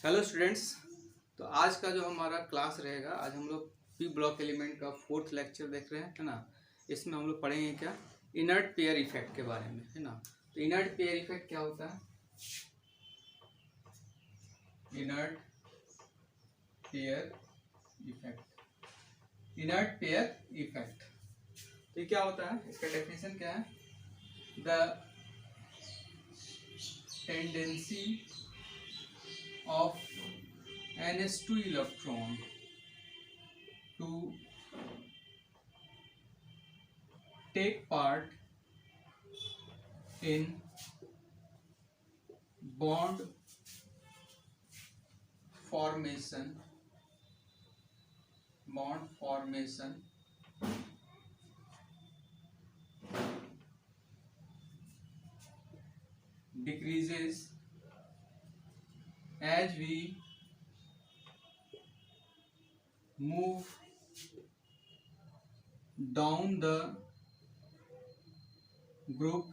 Hello students. तो आज का जो हमारा क्लास रहेगा, आज हम लोग पी ब्लॉक एलिमेंट का 4th लेक्चर देख रहे हैं, है ना। इसमें हम लोग पढ़ेंगे क्या, इनर्ट पेयर इफेक्ट के बारे में, है ना। तो इनर्ट पेयर इफेक्ट क्या होता है? Inert pair effect, inert pair effect, तो ये क्या होता है, इसका डेफिनेशन क्या है? The tendency of NS2 electron to take part in bond formation decreases as we move down the group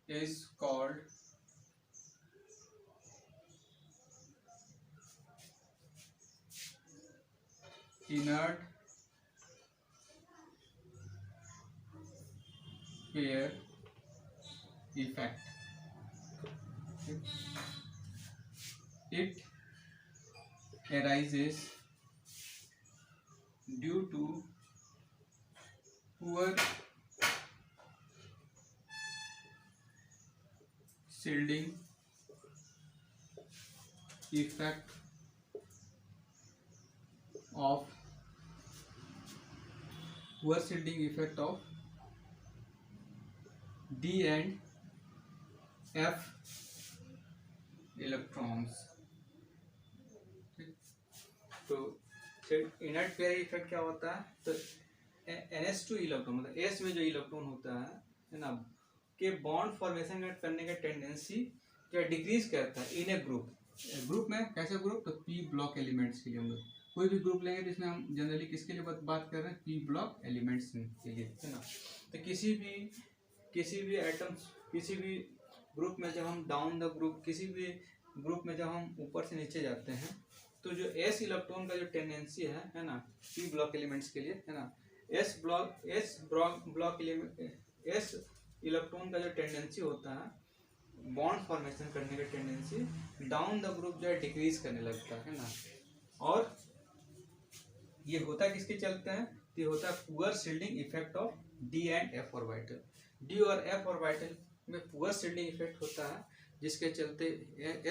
is called inert pair effect. It arises due to poor shielding effect of D and F electrons. तो inert pair effect क्या होता है? तो NS2 electron, मतलब S में जो electron होता है ना, के बॉन्ड फॉर्मेशन करने का टेंडेंसी क्या डिक्रीज करता है इन ए ग्रुप में। कैसे ग्रुप? तो पी ब्लॉक एलिमेंट्स के लिए हम लोग कोई भी ग्रुप लेंगे, जिसमें हम जनरली किसके लिए बात कर रहे हैं? पी ब्लॉक एलिमेंट्स के लिए, है ना। तो किसी भी एटम्स, किसी भी ग्रुप में जब हम डाउन द ग्रुप, किसी भी ग्रुप में जब हम ऊपर से नीचे जाते हैं, तो जो एस इलेक्ट्रॉन का जो टेंडेंसी है ना, पी ब्लॉक एलिमेंट्स के लिए, है ना, एस इलेक्ट्रॉन का जो टेंडेंसी होता है बॉन्ड फॉर्मेशन करने का टेंडेंसी डाउन द ग्रुप जो है डिक्रीज करने लगता है ना। और ये होता किसके चलते हैं? तो ये होता है poor shielding effect of D and F orbital. D और एफ ऑर्बिटल में पुअर शील्डिंग इफेक्ट होता है, जिसके चलते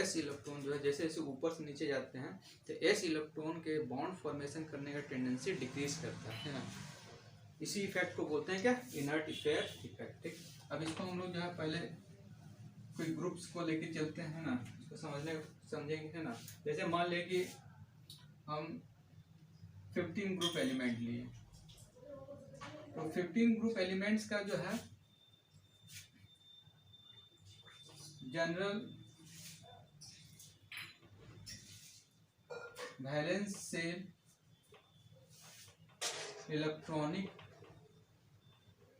एस इलेक्ट्रॉन जो है जैसे जैसे ऊपर से नीचे जाते हैं, तो एस इलेक्ट्रॉन के बॉन्ड फॉर्मेशन करने का टेंडेंसी डिक्रीज करता है ना। इसी इफेक्ट को बोलते हैं क्या? Inert pair effect. ठीक, अब इसको हम लोग जो है पहले कोई ग्रुप्स को लेके चलते हैं ना, इसको समझेंगे, है ना। जैसे मान लें कि हम 15 ग्रुप एलिमेंट लिए, तो 15 ग्रुप एलिमेंट्स का जो है general valence shell electronic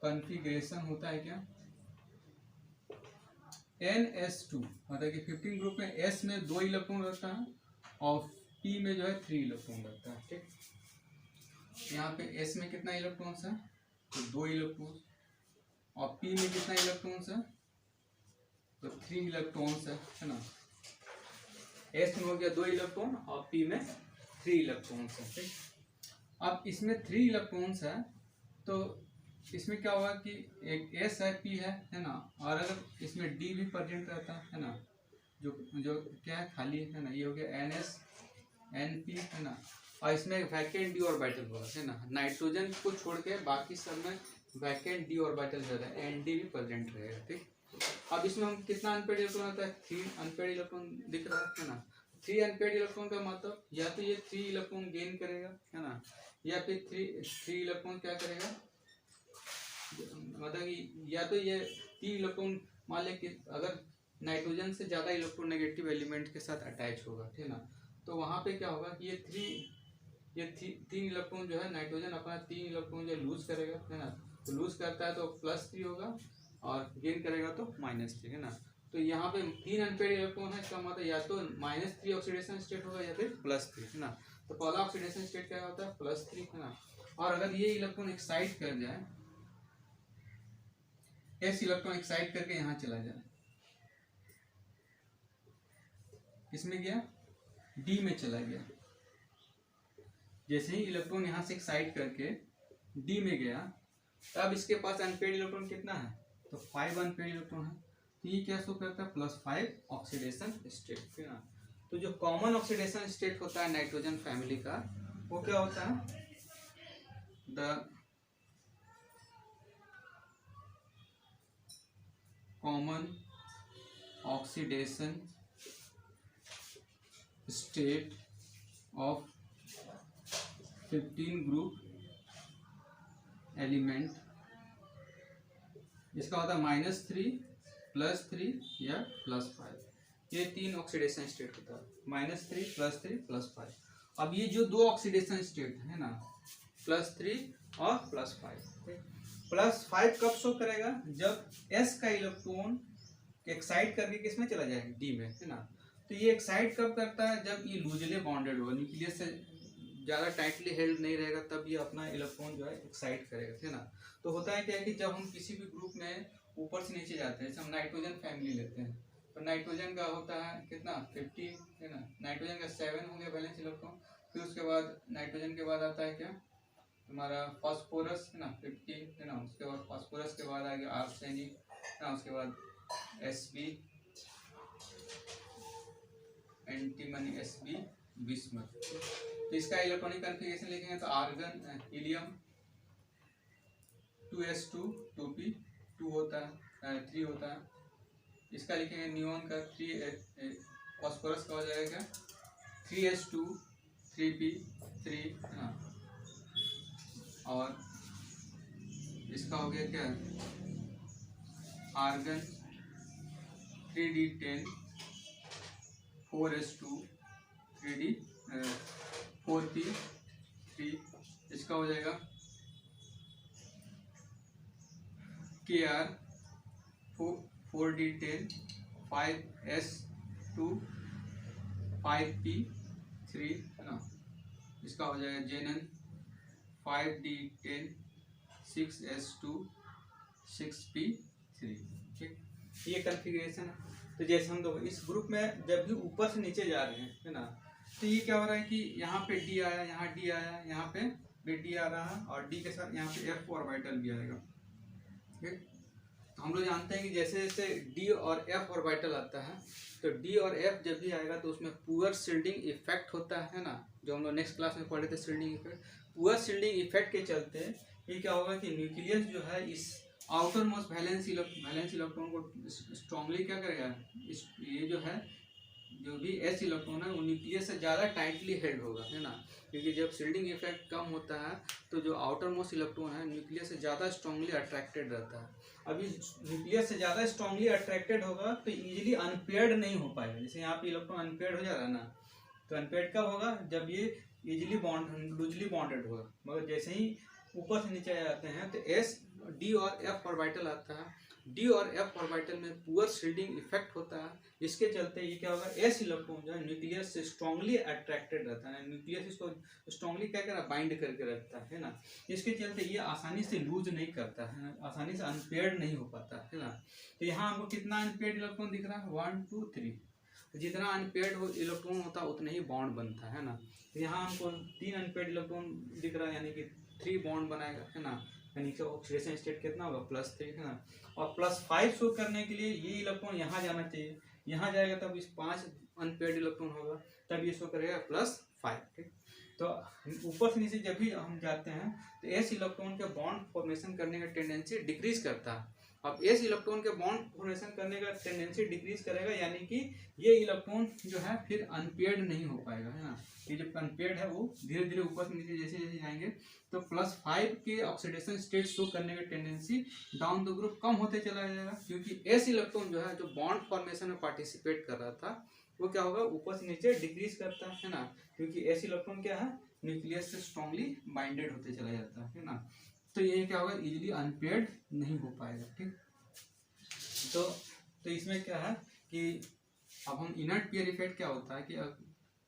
configuration होता है क्या? NS2, मतलब कि 15 ग्रुप में S में 2 इलेक्ट्रॉन रहता है और P में जो है 3 इलेक्ट्रॉन रहता है। ठीक, यहाँ पे S में कितना इलेक्ट्रॉन्स है? तो 2 इलेक्ट्रॉन, और P में कितना इलेक्ट्रॉन्स है? तो 3 इलेक्ट्रॉन्स है ना। S में हो गया 2 इलेक्ट्रॉन और P में 3 इलेक्ट्रॉन्स है। ठीक, अब इसमें 3 इलेक्ट्रॉन्स है, तो इसमें क्या होगा कि एक S है, P है ना, और अगर इसमें D भी प्रेजेंट रहता है ना, जो क्या है, खाली है ना, ये हो गया NS NP, है ना। और इसमें वैकेंट डी ऑर्बिटल होगा, है ना। नाइट्रोजन को छोड़ के बाकी सब में वैकेंट डी ऑर्बिटल रहता है, ND भी प्रेजेंट रहेगा। ठीक, अब इसमें हम कितना अनपेड इलेक्ट्रॉन आता है? 3 अनपेड इलेक्ट्रॉन दिख रहा है ना। 3 अनपेड इलेक्ट्रॉन का मतलब या तो ये 3 इलेक्ट्रॉन गेन करेगा, है ना, या फिर 3 इलेक्ट्रॉन क्या करेगा, मतलब कि या तो ये 3 इलेक्ट्रॉन, मान लें कि अगर नाइट्रोजन से ज़्यादा इलेक्ट्रोनेगेटिव एलिमेंट के साथ अटैच होगा, ठीक है ना, तो वहाँ पे क्या होगा कि ये ये तीन इलेक्ट्रॉन जो है नाइट्रोजन अपना 3 इलेक्ट्रॉन जो लूज करेगा, है ना। तो लूज करता है तो +3 होगा और गेन करेगा तो -3, है ना। तो यहाँ पे 3 अनपेड इलेक्ट्रॉन है, इसका मतलब या तो -3 ऑक्सीडेशन स्टेट होगा या फिर +3, है ना। तो पहला ऑक्सीडेशन स्टेट क्या होता है, +3, है ना। और अगर ये इलेक्ट्रॉन एक्साइट कर जाए, s इलेक्ट्रॉन एक्साइट करके यहाँ चला जाए, किसमें गया, d में चला गया। जैसे ही इलेक्ट्रॉन यहाँ से एक्साइट करके d में गया, तब इसके पास अनपेड इलेक्ट्रॉन कितना है, तो 5 अनपेड इलेक्ट्रॉन है। तो ये क्या शो करता है, +5 ऑक्सीडेशन स्टेट, है ना। तो जो कॉमन ऑक्सीडेशन स्टेट होता है नाइट्रोजन फैमिली का, वो क्या होता है, the common oxidation state of 15 group element, इसका होता है -3, +3 या +5। ये 3 ऑक्सीडेशन स्टेट होता है, -3, +3, +5। अब ये जो 2 ऑक्सीडेशन स्टेट है ना, +3 और +5, +5 कब शो करेगा, जब s का इलेक्ट्रॉन एक्साइट करके किसमें चला जाएगा, d में, है ना। तो ये एक्साइट कब करता है, जब ये लूजली बॉन्डेड होगा, न्यूक्लियस से ज़्यादा टाइटली हेल्ड नहीं रहेगा, तब ये अपना इलेक्ट्रॉन जो है एक्साइट करेगा, है ना। तो होता है क्या है कि जब हम किसी भी ग्रुप में ऊपर से नीचे जाते हैं, जैसे हम नाइट्रोजन फैमिली लेते हैं, तो नाइट्रोजन का होता है कितना, 50, है ना। नाइट्रोजन का 7 हो गया वैलेंस इलेक्ट्रॉन। फिर उसके बाद नाइट्रोजन के बाद आता है क्या, हमारा फास्फोरस, है ना, 50, है ना। उसके बाद फास्फोरस के बाद आ गया आर्सेनिक, है ना। उसके बाद Sb, एंटीमनी Sb, बिस्मथ। तो इसका इलेक्ट्रॉनिक कॉन्फ़िगरेशन लिखेंगे तो आर्गन, हीलियम 2s2 2p 2 होता है, 3 होता है। इसका लिखेंगे नियॉन का 3, फास्फोरस का हो जाएगा 3s2 3p 3, है ना। और इसका हो गया क्या, argon 3d10 4s2 3d 4p 3, इसका हो जाएगा Kr 4d10 5s2 5p 3, है ना। इसका हो जाएगा Jnn 5d10 6s2 6p 3, ठीक। ये कॉन्फ़िगरेशन है। तो जैसे हम लोग इस ग्रुप में जब भी ऊपर से नीचे जा रहे हैं, है ना, तो ये क्या हो रहा है कि यहाँ पे D आया, यहाँ D आया, यहाँ पे भी D आ रहा है, और D के साथ यहाँ पे F ऑर्बिटल भी आएगा, ठीक। तो हम लोग जानते हैं कि जैसे जैसे D और F ऑर्बिटल आता है, तो D और F जब भी आएगा तो उसमें पुअर शील्डिंग इफेक्ट होता है ना, जो हम लोग नेक्स्ट क्लास में पढ़े थे shielding effect. Poor shielding effect के चलते ये क्या होगा कि न्यूक्लियस जो है इस आउटर मोस्ट वैलेंस इलेक्ट्रॉन को स्ट्रांगली क्या करेगा, ये जो है जो भी s इलेक्ट्रॉन है वो न्यूक्लियस से ज़्यादा टाइटली हेल्ड होगा, है ना। क्योंकि जब शील्डिंग इफेक्ट कम होता है तो जो आउटर मोस्ट इलेक्ट्रॉन है न्यूक्लियस से ज़्यादा स्ट्रांगली अट्रैक्टेड रहता है। अभी न्यूक्लियस से ज़्यादा स्ट्रांगली अट्रैक्टेड होगा तो इजीली अनपेयर्ड नहीं हो पाएगा। जैसे यहाँ पे इलेक्ट्रॉन अनपेयर्ड हो जा रहा है ना, तो अनपेयर्ड कब होगा, जब ये इजीली लूजली बॉन्डेड होगा। मगर जैसे ही ऊपर से नीचे जाते हैं तो s d और f ऑर्बिटल आता है, d और f ऑर्बिटल में पुअर शील्डिंग इफेक्ट होता है। इसके चलते ये क्या होगा, s इलेक्ट्रॉन जो है न्यूक्लियस से स्ट्रांगली अट्रैक्टेड रहता है, न्यूक्लियस इसको स्ट्रांगली क्या कर बाइंड करके रखता है ना। इसके चलते ये आसानी से लूज नहीं करता है, आसानी से अनपेयर्ड नहीं हो पाता है ना। तो यहाँ हमको कितना अनपेयर्ड इलेक्ट्रॉन दिख रहा है, 1 2 3। जितना अनपेयर्ड इलेक्ट्रॉन होता है उतना ही बॉन्ड बनता है ना। तो यहाँ हमको 3 अनपेयर्ड इलेक्ट्रॉन दिख रहा है, यानी कि 3 बॉन्ड बनाएगा, है ना। नीचे ऑक्सीडेशन स्टेट कितना होगा, +3, है ना। और +5 शो करने के लिए ये इलेक्ट्रॉन यहाँ जाना चाहिए, यहाँ जाएगा तब इस 5 अनपेयर्ड इलेक्ट्रॉन होगा, तब ये शो करेगा +5, ठीक। तो ऊपर से नीचे जब भी हम जाते हैं तो s इलेक्ट्रॉन के बॉन्ड फॉर्मेशन करने का टेंडेंसी डिक्रीज करता है। अब s इलेक्ट्रॉन के बॉन्ड फॉर्मेशन करने का टेंडेंसी डिक्रीज करेगा, यानी कि ये इलेक्ट्रॉन जो है फिर अनपेयर्ड नहीं हो पाएगा, है ना। ये जो अनपेयर्ड है वो धीरे धीरे ऊपर से नीचे जैसे जैसे जाएंगे तो +5 के ऑक्सीडेशन स्टेट शो करने का टेंडेंसी डाउन द ग्रुप कम होते चला जाएगा, क्योंकि s इलेक्ट्रॉन जो है जो बॉन्ड फॉर्मेशन में पार्टिसिपेट कर रहा था वो क्या होगा, ऊपर से नीचे डिक्रीज करता है ना, क्योंकि एस इलेक्ट्रॉन क्या है, न्यूक्लियस से स्ट्रांगली बाइंडेड होते चला जाता है ना। तो ये क्या होगा, इजीली अनपेयर्ड नहीं हो पाएगा, ठीक। तो इसमें क्या है कि अब हम इनर्ट पेयर इफेक्ट क्या होता है कि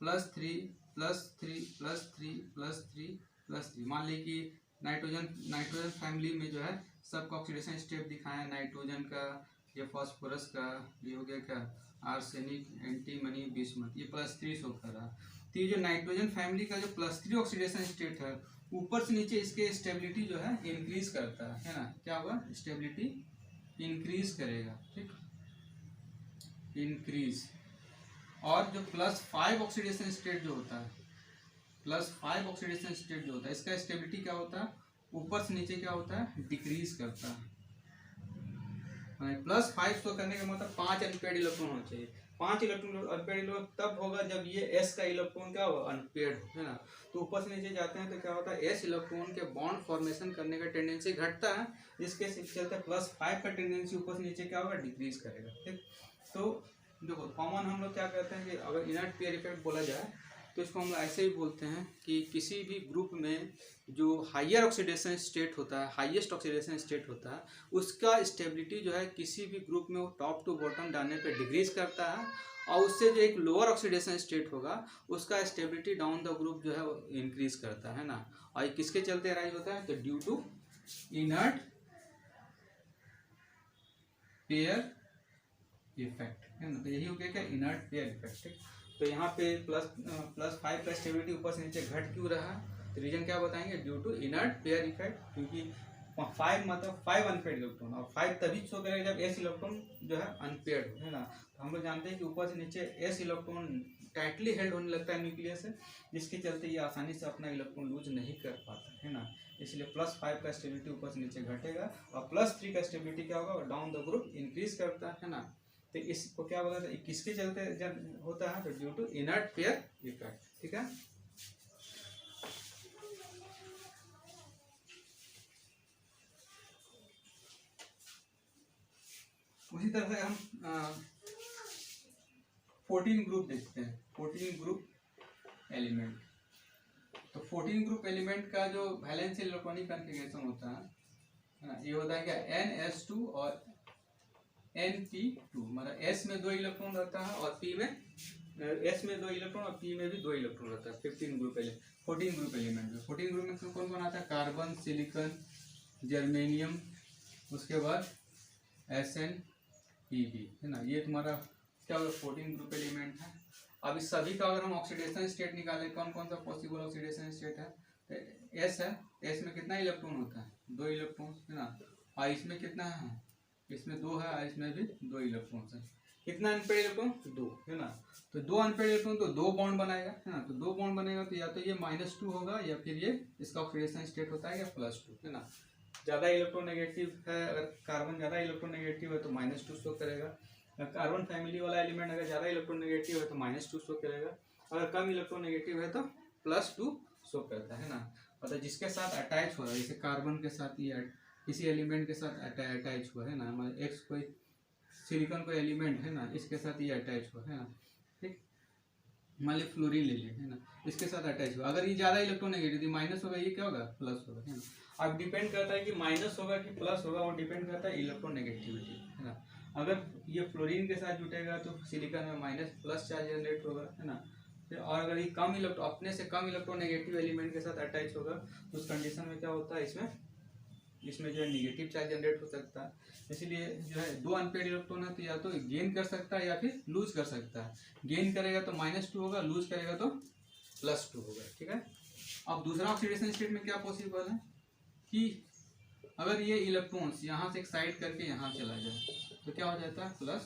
+3+3+3+3+3 मान ली कि नाइट्रोजन फैमिली में जो है सबका ऑक्सीडेशन स्टेप दिखाया है, नाइट्रोजन का, ये फास्फोरस का, ये हो गया क्या, आर्सेनिक, एंटीमनी, बिस्मथ, ये +3 शो कर रहा। तो ये जो नाइट्रोजन फैमिली का जो +3 ऑक्सीडेशन स्टेट है, ऊपर से नीचे इसके स्टेबिलिटी जो है इंक्रीज करता है ना, क्या होगा, स्टेबिलिटी इंक्रीज करेगा, ठीक, इंक्रीज। और जो +5 ऑक्सीडेशन स्टेट जो होता है, +5 ऑक्सीडेशन स्टेट जो होता है, इसका स्टेबिलिटी क्या होता है, ऊपर से नीचे क्या होता है, डिक्रीज करता है। +5 शो करने का मतलब 5 अनपेयर्ड इलेक्ट्रॉन होना चाहिए। 5 इलेक्ट्रॉन अनपेयर्ड इलेक्ट्रॉन तब होगा जब ये एस का इलेक्ट्रॉन क्या होगा, अनपेयर्ड, है ना। तो ऊपर से नीचे जाते हैं तो क्या होता है, एस इलेक्ट्रॉन के बॉन्ड फॉर्मेशन करने का टेंडेंसी घटता है, जिसके चलते +5 का टेंडेंसी ऊपर से नीचे क्या होगा, डिक्रीज करेगा, ठीक। तो देखो कॉमन हम लोग क्या कहते हैं कि अगर इनर्ट पेयर इफेक्ट बोला जाए तो इसको हम ऐसे ही बोलते हैं कि किसी भी ग्रुप में जो हाईयर ऑक्सीडेशन स्टेट होता है, हाईएस्ट ऑक्सीडेशन स्टेट होता है, उसका स्टेबिलिटी जो है किसी भी ग्रुप में वो टॉप टू बॉटम डालने पे डिक्रीज करता है, और उससे जो एक लोअर ऑक्सीडेशन स्टेट होगा उसका स्टेबिलिटी डाउन द ग्रुप जो है वो इंक्रीज करता है ना। और ये किसके चलते अराइज होता है, तो due to inert pair effect, है ना। तो यही हो गया क्या, इनर्ट पेयर इफेक्ट, ठीक। तो यहाँ पे +5 का स्टेबिलिटी ऊपर से नीचे घट क्यों रहा, तो रीजन क्या बताएंगे, due to inert pair effect, क्योंकि 5 मतलब 5 अनपेयर्ड इलेक्ट्रॉन, और 5 तभी शो करेगा जब एस इलेक्ट्रॉन जो है अनपेयर्ड हो, है ना। तो हम लोग जानते हैं कि ऊपर से नीचे एस इलेक्ट्रॉन टाइटली हेल्ड होने लगता है न्यूक्लियस से, जिसके चलते ये आसानी से अपना इलेक्ट्रॉन लूज नहीं कर पाता, है ना। इसलिए +5 का स्टेबिलिटी ऊपर से नीचे घटेगा, और +3 का स्टेबिलिटी क्या होगा, डाउन द ग्रुप इंक्रीज करता है ना। तो इसको क्या बोला था, किसके चलते जब होता है, तो due to inert pair effect, ठीक है। उसी तरह से हम 14 ग्रुप देखते हैं, 14 ग्रुप एलिमेंट। तो 14 ग्रुप एलिमेंट का जो वैलेंस इलेक्ट्रॉनिक कॉन्फ़िगरेशन होता है, ये होता है क्या, NS2 और NP2, मतलब S में 2 इलेक्ट्रॉन रहता है और P में, S में 2 इलेक्ट्रॉन और P में भी 2 इलेक्ट्रॉन रहता है। 14 ग्रुप एलिमेंट में 14 ग्रुप में कौन कौन आता है, कार्बन, सिलिकॉन, जर्मेनियम, उसके बाद SnPb, है ना। ये तुम्हारा क्या होगा, 14 ग्रुप एलिमेंट है। अब इस सभी का अगर हम ऑक्सीडेशन स्टेट निकालें, कौन कौन सा पॉसिबल ऑक्सीडेशन स्टेट है, तो S है, S में कितना इलेक्ट्रॉन होता है, 2 इलेक्ट्रॉन, है ना। और इसमें कितना है, इसमें 2 है, इसमें भी 2 इलेक्ट्रॉन है। कितना अनपेयर्ड इलेक्ट्रॉन, 2, है ना। तो 2 अनपेयर्ड इलेक्ट्रॉन तो 2 बॉन्ड बनाएगा, है ना। तो 2 बॉन्ड बनेगा तो या तो ये -2 होगा, या फिर ये इसका ऑक्सीडेशन स्टेट होता है या +2, है ना। ज़्यादा इलेक्ट्रोनेगेटिव है, अगर कार्बन ज़्यादा इलेक्ट्रोनेगेटिव है तो -2 शो करेगा। कार्बन फैमिली वाला एलिमेंट अगर ज़्यादा इलेक्ट्रोनेगेटिव है तो -2 शो करेगा, अगर कम इलेक्ट्रोनेगेटिव है तो +2 शो करता है ना। मतलब जिसके साथ अटैच हो रहा है, जैसे कार्बन के साथ ये किसी एलिमेंट के साथ अटैच हुआ, है ना, मतलब एक्स कोई सिलिकॉन कोई एलिमेंट है ना, इसके साथ ये अटैच हुआ, है ना, ठीक। मान ली फ्लोरीन ले लिया, है ना, इसके साथ अटैच हुआ, अगर ये ज़्यादा इलेक्ट्रोनेगेटिव माइनस होगा, ये क्या होगा, प्लस होगा, है ना। अब डिपेंड करता है कि माइनस होगा कि प्लस होगा, और डिपेंड करता है इलेक्ट्रोनेगेटिविटी, है ना। अगर ये फ्लोरीन के साथ जुटेगा तो सिलिकॉन में प्लस चार्ज जनरेट होगा, है ना। और अगर ये कम अपने से कम इलेक्ट्रोनेगेटिव एलिमेंट के साथ अटैच होगा तो उस कंडीशन में क्या होता है, इसमें जो है निगेटिव चार्ज जनरेट हो सकता है। इसीलिए जो है 2 अनपेयर्ड इलेक्ट्रॉन है तो या तो गेन कर सकता है या फिर लूज कर सकता है। गेन करेगा तो -2 होगा, लूज करेगा तो +2 होगा, ठीक है। अब दूसरा ऑक्सीडेशन स्टेट में क्या पॉसिबल है कि अगर ये इलेक्ट्रॉन्स यहाँ से एक्साइट करके यहाँ चला जाए तो क्या हो जाता है, +4,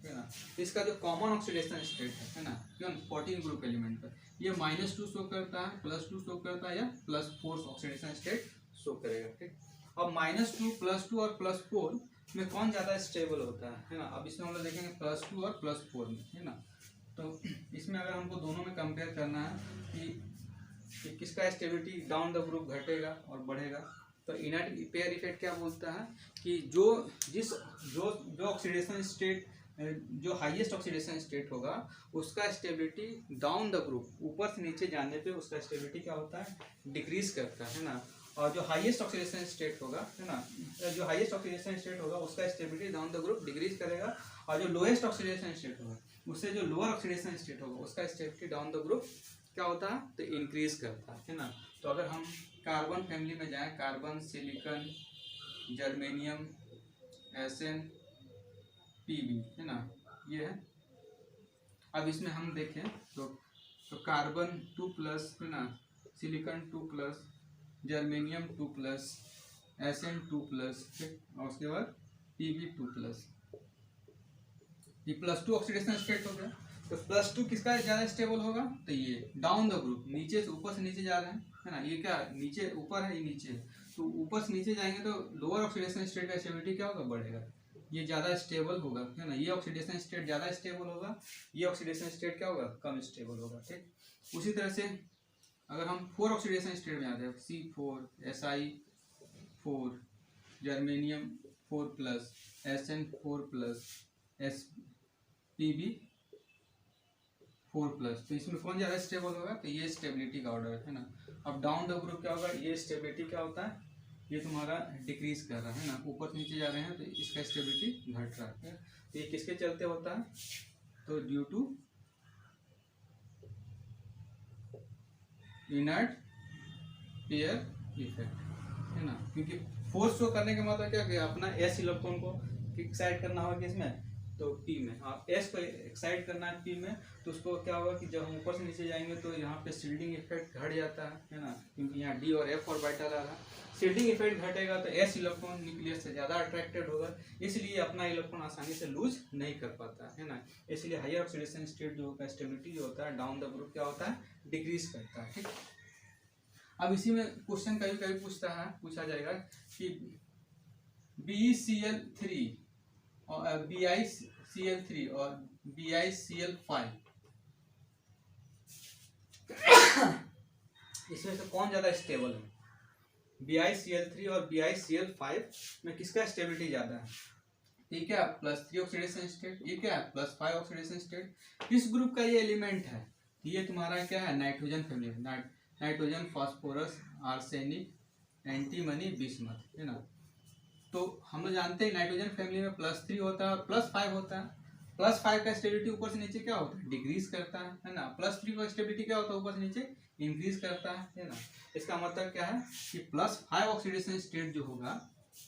है ना। इसका जो कॉमन ऑक्सीडेशन स्टेट है ना, क्यों 14 ग्रुप एलिमेंट का, ये -2 शो करता है, +2 शो करता है, या +4 ऑक्सीडेशन स्टेट शो करेगा, ठीक। अब -2, +2 और +4 में कौन ज़्यादा स्टेबल होता है ना। अब इसमें हम लोग देखेंगे +2 और +4 में, है ना। तो इसमें अगर हमको दोनों में कंपेयर करना है कि किसका स्टेबिलिटी डाउन द ग्रुप घटेगा और बढ़ेगा, तो इनर्ट पेयर इफेक्ट क्या बोलता है कि जो ऑक्सीडेशन स्टेट जो हाईएस्ट ऑक्सीडेशन स्टेट होगा उसका स्टेबिलिटी डाउन द ग्रुप, ऊपर से नीचे जाने पे उसका स्टेबिलिटी क्या होता है, डिक्रीज करता है ना। और जो हाईएस्ट ऑक्सीडेशन स्टेट होगा है ना, जो हाईएस्ट ऑक्सीडेशन स्टेट होगा उसका stability down the group decrease करेगा, और जो लोएस्ट ऑक्सीडेशन स्टेट होगा उससे जो लोअर ऑक्सीडेशन स्टेट होगा उसका स्टेबिलिटी डाउन द ग्रुप क्या होता है, तो इंक्रीज करता है ना। तो अगर हम कार्बन फैमिली में जाएं, carbon, silicon, germanium, S N, P B है ना, ये है। अब इसमें हम देखें तो कार्बन 2+ है ना, सिलिकॉन 2+, जर्मेनियम 2+, एसएन 2+, ठीक, और उसके बाद पीबी 2+। ये +2 ऑक्सीडेशन स्टेट हो गया। तो +2 किसका ज़्यादा स्टेबल होगा, तो ये डाउन द ग्रुप, नीचे से ऊपर से नीचे जा रहे हैं है ना, ये क्या नीचे ऊपर है, ये नीचे, तो ऊपर से नीचे जाएंगे तो लोअर ऑक्सीडेशन स्टेट का स्टेबिलिटी क्या होगा, बढ़ेगा, ये ज़्यादा स्टेबल होगा है ना, ये ऑक्सीडेशन स्टेट ज़्यादा स्टेबल होगा, ये ऑक्सीडेशन स्टेट क्या होगा, कम स्टेबल होगा, ठीक। उसी तरह से अगर हम 4 ऑक्सीडेशन स्टेट में आते हैं, C4, Si4, germanium 4+, SN4+, PB 4+, तो इसमें कौन ज़्यादा स्टेबल होगा, तो ये स्टेबिलिटी का ऑर्डर है ना। अब डाउन द ग्रुप क्या होगा, ये स्टेबिलिटी क्या होता है, ये तुम्हारा डिक्रीज कर रहा है ना, ऊपर नीचे जा रहे हैं तो इसका स्टेबिलिटी घट रहा है। तो ये किसके चलते होता है, तो due to inert pair effect है ना, क्योंकि फोर्स शो करने का मतलब क्या कि अपना एस इलेक्ट्रॉन को एक्साइट करना होगा किसमें, तो पी में। आप एस को एक्साइट करना है पी में, तो उसको क्या होगा कि जब हम ऊपर से नीचे जाएंगे तो यहाँ पे शील्डिंग इफेक्ट घट जाता है ना, क्योंकि यहाँ डी और एफ ऑर्बिटल आ रहा है। शील्डिंग इफेक्ट घटेगा तो एस इलेक्ट्रॉन न्यूक्लियस से ज़्यादा अट्रैक्टेड होगा, इसलिए अपना इलेक्ट्रॉन आसानी से लूज नहीं कर पाता है ना। इसलिए हायर ऑक्सीडेशन स्टेट जो होता है, स्टेबिलिटी जो होता है डाउन द ग्रुप क्या होता है, डिक्रीज करता है, ठीक। अब इसी में क्वेश्चन कभी कभी पूछा जाएगा कि BeCl3 और BiCl3 और BiCl5 इसमें से कौन ज्यादा स्टेबल है, BiCl3 और BiCl5 में किसका स्टेबिलिटी ज्यादा है। ठीक है, +3 ऑक्सीडेशन स्टेट, ये क्या है +5 ऑक्सीडेशन स्टेट। किस ग्रुप का ये एलिमेंट है, ये तुम्हारा क्या है, nitrogen family, nitrogen, phosphorus, arsenic, antimony, bismuth है ना। तो हम लोग जानते हैं नाइट्रोजन फैमिली में +3 होता है और +5 होता है। +5 का स्टेबिलिटी ऊपर से नीचे क्या होता है, डिक्रीज करता है ना। +3 का स्टेबिलिटी क्या होता है, ऊपर से नीचे इंक्रीज करता है ना। इसका मतलब क्या है कि +5 ऑक्सीडेशन स्टेट जो होगा,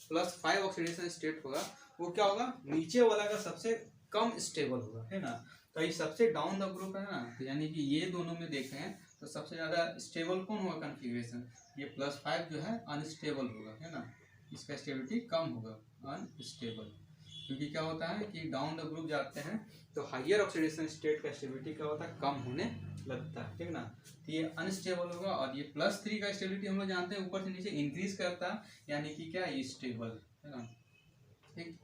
+5 ऑक्सीडेशन स्टेट होगा, वो क्या होगा, नीचे वाला का सबसे कम स्टेबल होगा है ना। तो ये सबसे डाउन द ग्रुप है ना, तो यानी कि ये दोनों में देखें तो सबसे ज़्यादा स्टेबल कौन होगा कॉन्फ़िगरेशन, ये +5 जो है अनस्टेबल होगा है ना, इसका स्टेबिलिटी कम होगा, अनस्टेबल। क्योंकि क्या होता है कि डाउन द ग्रुप जाते हैं तो हायर ऑक्सीडेशन स्टेट का स्टेबिलिटी क्या होता है, कम होने लगता है, ठीक ना। तो ये अनस्टेबल होगा, और ये +3 का स्टेबिलिटी हम लोग जानते हैं ऊपर से नीचे इंक्रीज करता है, यानी कि क्या, ये स्टेबल है ना, ठीक।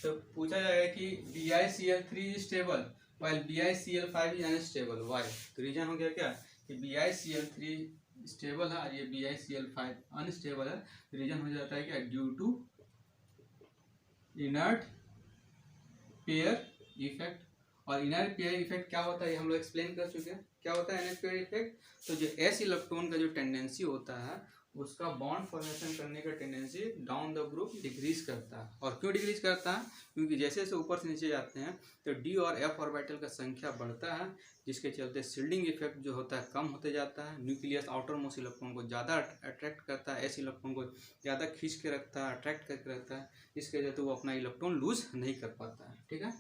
तो पूछा जाएगा कि BiCl3 stable while BiCl5 is unstable, why, तो रीजन हो गया क्या कि BiCl3 स्टेबल है और ये BiCl5 अनस्टेबल है। रीजन हो जाता है क्या, due to inert pair effect. और इनर्ट पेयर इफेक्ट क्या होता है ये हम लोग एक्सप्लेन कर चुके हैं, क्या होता है इनर्ट पेयर इफेक्ट। तो जो एस इलेक्ट्रॉन का जो टेंडेंसी होता है उसका बॉन्ड फॉर्मेशन करने का tendency down the group decrease करता है। और क्यों डिक्रीज करता है, क्योंकि जैसे जैसे ऊपर से नीचे जाते हैं तो डी और एफ ऑर्बिटल का संख्या बढ़ता है, जिसके चलते शील्डिंग इफेक्ट जो होता है कम होते जाता है। न्यूक्लियस आउटर मोस्ट इलेक्ट्रॉन को ज़्यादा अट्रैक्ट करता है, एस इलेक्ट्रॉन को ज़्यादा खींच के रखता है, अट्रैक्ट करके रखता है, इसके वजह से वो अपना इलेक्ट्रॉन लूज नहीं कर पाता है, ठीक है।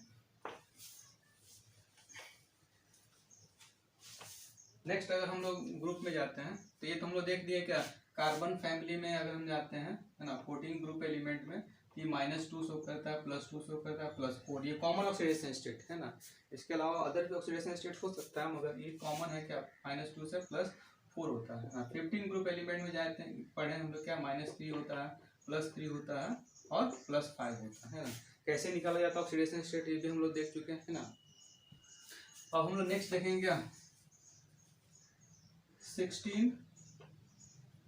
नेक्स्ट अगर हम लोग ग्रुप में जाते हैं तो ये तो हम लोग देख दिए क्या, कार्बन फैमिली में अगर हम जाते हैं है ना, 14 ग्रुप एलिमेंट में ये -2 शो करता है, +2 शो करता है, +4, ये कॉमन ऑक्सीडेशन स्टेट है ना। इसके अलावा अदर भी ऑक्सीडेशन स्टेट हो सकता है, मगर ये कॉमन है क्या, -2 से +4 होता है। 15 ग्रुप एलिमेंट में जाते हैं, पढ़े हम लोग क्या, -3 होता है, +3 होता है और +5 होता है ना। कैसे निकाला जाता है ऑक्सीडेशन स्टेट ये भी हम लोग देख चुके हैं ना। अब हम लोग नेक्स्ट देखेंगे क्या, 16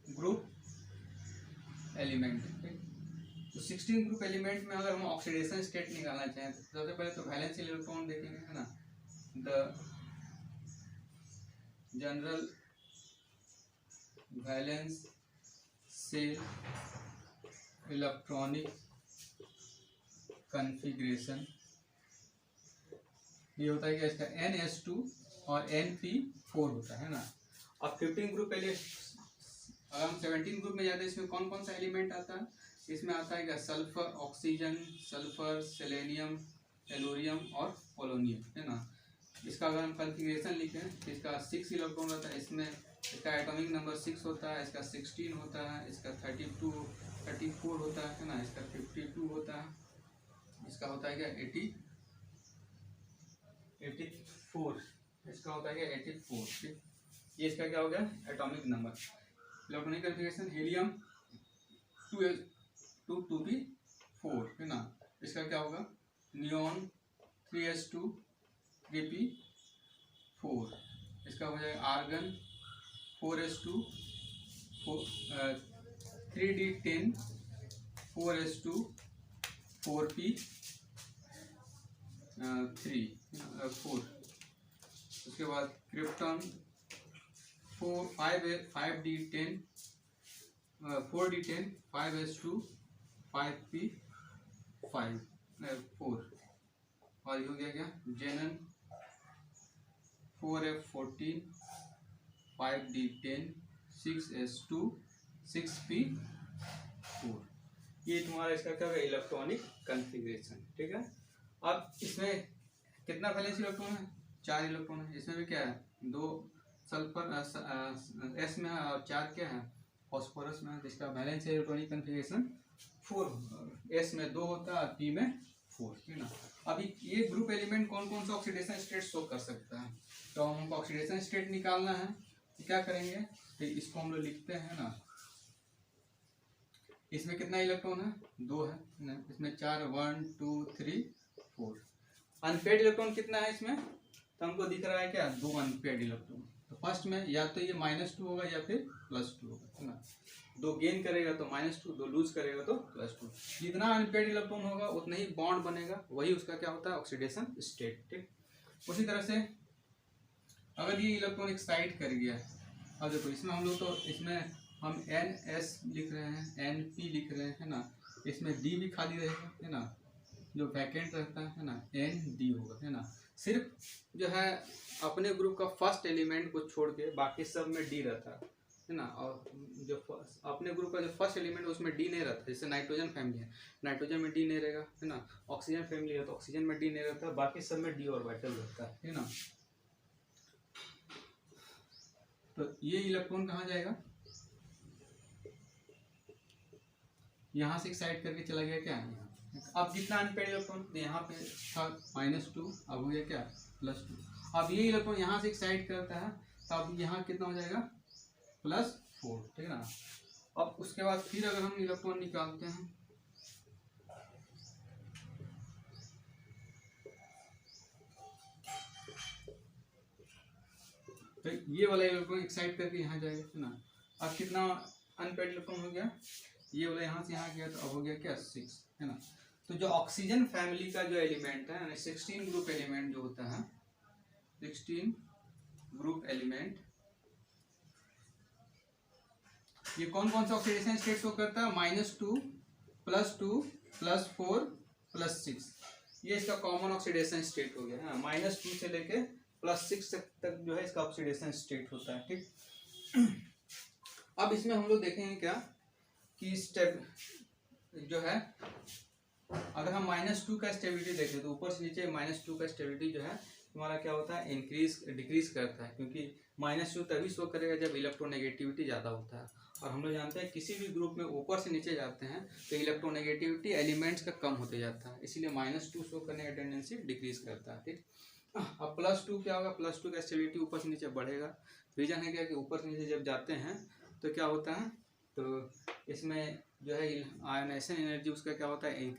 ग्रुप एलिमेंट, तो 16 ग्रुप एलिमेंट में अगर हम ऑक्सीडेशन स्टेट निकालना चाहें तो सबसे पहले तो वैलेंस इलेक्ट्रॉन देखेंगे, है ना। The general valence shell electronic configuration, ये होता है कि इसका NS2 और NP4 होता है ना। अब 15 ग्रुप पहले अगर हम 17 ग्रुप में जाते हैं, इसमें कौन कौन सा एलिमेंट आता है? इसमें आता है क्या? Sulphur, oxygen, sulphur, selenium, tellurium और पोलोनियम, है ना। इसका अगर हम कॉन्फ़िगरेशन लिखें तो इसका 6 इलेक्ट्रॉन रहता है, इसमें इसका एटॉमिक नंबर 6 होता है, इसका 16 होता है, इसका 34 होता है ना, इसका 52 होता है, इसका होता है क्या 84, इसका होता है क्या 84, ठीक। ये इसका क्या हो गया? Atomic number. Electronic configuration helium 2s2 है ना, इसका क्या होगा? नियॉन 3s2 3p4, इसका हो जाएगा argon 4s2 3d10 4s2 4p4, उसके बाद krypton 5d10 4d10 5s2 5p4, और ये हो गया क्या? जेनन 4f14 5d10 6s2 6p4। ये तुम्हारा इसका क्या होगा? इलेक्ट्रॉनिक कॉन्फ़िगरेशन, ठीक है। अब इसमें कितना वैलेंस इलेक्ट्रॉन है? 4 इलेक्ट्रॉन है। इसमें भी क्या है? 2 सल्फर एस में है और 4 क्या है? फॉस्फोरस में है। इसका वैलेंस इलेक्ट्रॉनिक कॉन्फ़िगरेशन 4, एस में 2 होता है, पी में 4, ठीक है ना। अभी ये ग्रुप एलिमेंट कौन कौन सा ऑक्सीडेशन स्टेट शो कर सकता है? तो हमको ऑक्सीडेशन स्टेट निकालना है, तो क्या करेंगे? तो इसको हम लोग लिखते हैं ना, इसमें कितना इलेक्ट्रॉन है? 2 है ना, इसमें 4 1 2 3 4। अनपेड इलेक्ट्रॉन कितना है इसमें? तो हमको दिख रहा है क्या? 2 अनपेड इलेक्ट्रॉन। तो फर्स्ट में या तो ये -2 होगा या फिर +2 होगा, है ना। 2 गेन करेगा तो -2, 2 लूज करेगा तो +2। जितना अनपेड इलेक्ट्रॉन होगा उतना ही बॉन्ड बनेगा, वही उसका क्या होता है? ऑक्सीडेशन स्टेट, ठीक। उसी तरह से अगर ये इलेक्ट्रॉन एक्साइट कर गया, अब देखो इसमें हम लोग तो इसमें हम NS लिख रहे हैं, NP लिख रहे हैं, है ना। इसमें D भी खाली रहेगा, है ना, जो वैकेंट रहता है ना, ND होगा, है ना। सिर्फ जो है अपने ग्रुप का फर्स्ट एलिमेंट को छोड़ के बाकी सब में D रहता है ना। और जो अपने ग्रुप का जो फर्स्ट एलिमेंट है उसमें D नहीं रहता। जैसे नाइट्रोजन फैमिली है, नाइट्रोजन में D नहीं रहेगा, है ना। ऑक्सीजन फैमिली है तो ऑक्सीजन में D नहीं रहता, बाकी सब में D ऑर्बिटल रहता है ना। तो ये इलेक्ट्रॉन कहाँ जाएगा? यहाँ से एक्साइट करके चला गया क्या? यहाँ। अब कितना अनपेड इलेक्ट्रॉन? यहाँ पे था -2, अब हो गया क्या? +2। अब ये इलेक्ट्रॉन यहाँ से एक्साइट करता है तो अब यहाँ कितना हो जाएगा? +4, ठीक है ना। अब उसके बाद फिर अगर हम इलेक्ट्रॉन निकालते हैं तो ये वाला इलेक्ट्रॉन एक्साइट करके यहाँ जाएगा, है ना। अब कितना अनपेड इलेक्ट्रॉन हो गया? ये वाला यहाँ से यहाँ गया तो अब हो गया क्या? 6, है ना। तो जो ऑक्सीजन फैमिली का जो एलिमेंट है, 16 ग्रुप एलिमेंट जो होता है, 16 ग्रुप एलिमेंट, ये कौन कौन सा ऑक्सीडेशन स्टेट शो करता है? -2 +2 +4 +6, ये इसका कॉमन ऑक्सीडेशन स्टेट हो गया है। -2 से लेके +6 तक जो है इसका ऑक्सीडेशन स्टेट होता है, ठीक। अब इसमें हम लोग देखेंगे क्या कि स्टेप जो है, अगर हम -2 का स्टेबिलिटी देखें तो ऊपर से नीचे -2 का स्टेबिलिटी जो है हमारा क्या होता है? डिक्रीज करता है, क्योंकि -2 तभी शो करेगा जब इलेक्ट्रोनेगेटिविटी ज़्यादा होता है। और हम लोग जानते हैं किसी भी ग्रुप में ऊपर से नीचे जाते हैं तो इलेक्ट्रोनेगेटिविटी एलिमेंट्स का कम होते जाता है, इसीलिए -2 शो करने का टेंडेंसी डिक्रीज करता है, ठीक। अब +2 क्या होगा? +2 का स्टेबिलिटी ऊपर से नीचे बढ़ेगा। रीजन है क्या कि ऊपर से नीचे जब जाते हैं तो क्या होता है? तो इसमें जो है आयनाइजेशन एनर्जी उसका क्या होता है?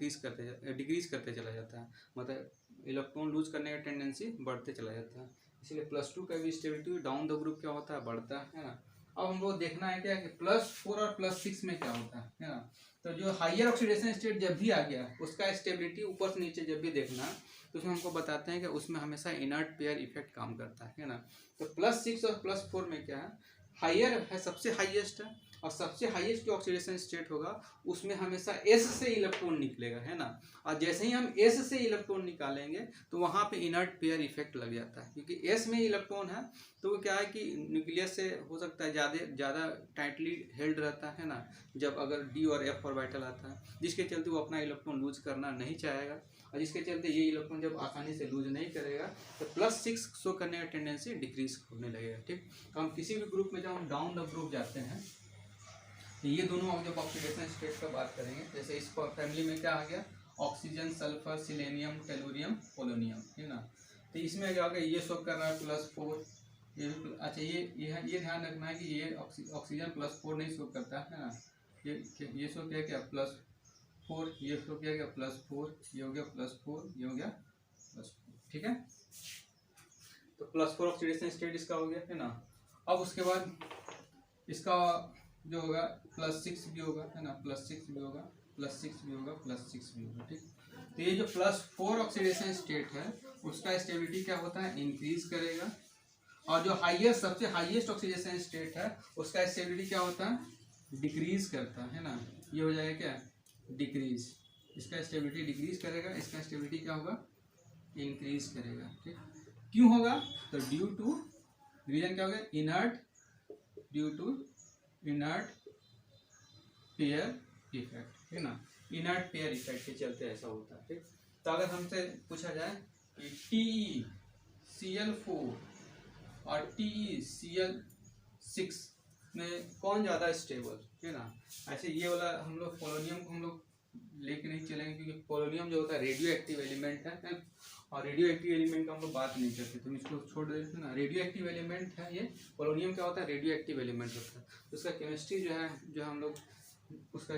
डिक्रीज करते चला जाता है, मतलब इलेक्ट्रॉन लूज करने का टेंडेंसी बढ़ते चला जाता है। इसलिए +2 का भी स्टेबिलिटी डाउन द ग्रुप क्या होता है? बढ़ता है ना। अब हमको देखना है क्या कि +4 और +6 में क्या होता है ना। तो जो हायर ऑक्सीडेशन स्टेट जब भी आ गया उसका स्टेबिलिटी ऊपर से नीचे जब भी देखना तो उसमें हमको बताते हैं कि उसमें हमेशा इनर्ट पेयर इफेक्ट काम करता है ना। तो +6 और +4 में क्या है, हायर है, सबसे हाईएस्ट है, और सबसे हाईएस्ट जो ऑक्सीडेशन स्टेट होगा उसमें हमेशा S से इलेक्ट्रॉन निकलेगा है ना। और जैसे ही हम S से इलेक्ट्रॉन निकालेंगे तो वहाँ पे इनर्ट पेयर इफेक्ट लग जाता है, क्योंकि S में इलेक्ट्रॉन है तो वो क्या है कि न्यूक्लियस से हो सकता है ज़्यादा टाइटली हेल्ड रहता है ना, जब अगर D और F ऑर्बिटल आता है, जिसके चलते वो अपना इलेक्ट्रॉन लूज करना नहीं चाहेगा, और जिसके चलते ये इलेक्ट्रॉन जब आसानी से लूज नहीं करेगा तो +6 शो करने का टेंडेंसी डिक्रीज होने लगेगा। ठीक, तो हम किसी भी ग्रुप में जब हम डाउन द ग्रुप जाते हैं तो ये दोनों जब ऑक्सीडेशन स्टेट का बात करेंगे, जैसे इस फैमिली में क्या आ गया, oxygen, sulphur, selenium, tellurium, polonium है ना। तो इसमें क्या होगा, ये शो कर रहा है +4, ये भी अच्छा, ये ध्यान रखना है कि ये ऑक्सीजन +4 नहीं शो करता है ना। ये शो किया क्या +4, ये शो किया क्या +4, ये हो गया +4, ये हो गया +4, ठीक है। तो +4 ऑक्सीडेशन स्टेट इसका हो गया है ना। अब उसके बाद इसका जो होगा +6 भी होगा है ना, +6 भी होगा, +6 भी होगा, +6 भी होगा। ठीक, तो ये जो +4 ऑक्सीडेशन स्टेट है उसका स्टेबिलिटी क्या होता है, इंक्रीज करेगा, और जो हाईएस्ट सबसे हाईएस्ट ऑक्सीडेशन स्टेट है उसका स्टेबिलिटी क्या होता है, डिक्रीज करता है ना। ये हो जाएगा क्या, डिक्रीज, इसका स्टेबिलिटी डिक्रीज करेगा, इसका स्टेबिलिटी क्या होगा, इंक्रीज करेगा। ठीक, क्यों होगा, तो ड्यू टू, रीजन क्या होगा, inert, due to inert pair effect है ना, इनर्ट पेयर इफेक्ट के चलते ऐसा होता है। ठीक, तो अगर हमसे पूछा जाए कि TeCl4 और TeCl6 में कौन ज़्यादा स्टेबल है ना, ऐसे ये वाला हम लोग पोलोनियम को हम लोग लेके नहीं चलेंगे, क्योंकि पोलोनियम जो होता है रेडियो एक्टिव एलिमेंट है, और रेडियो एक्टिव एलिमेंट का हम लोग बात नहीं करते, तो इसको छोड़ देते हैं ना। रेडियो एक्टिव एलिमेंट है ये, पोलोनियम क्या होता है, रेडियो एक्टिव एलिमेंट होता है, उसका केमिस्ट्री जो हम लोग उसका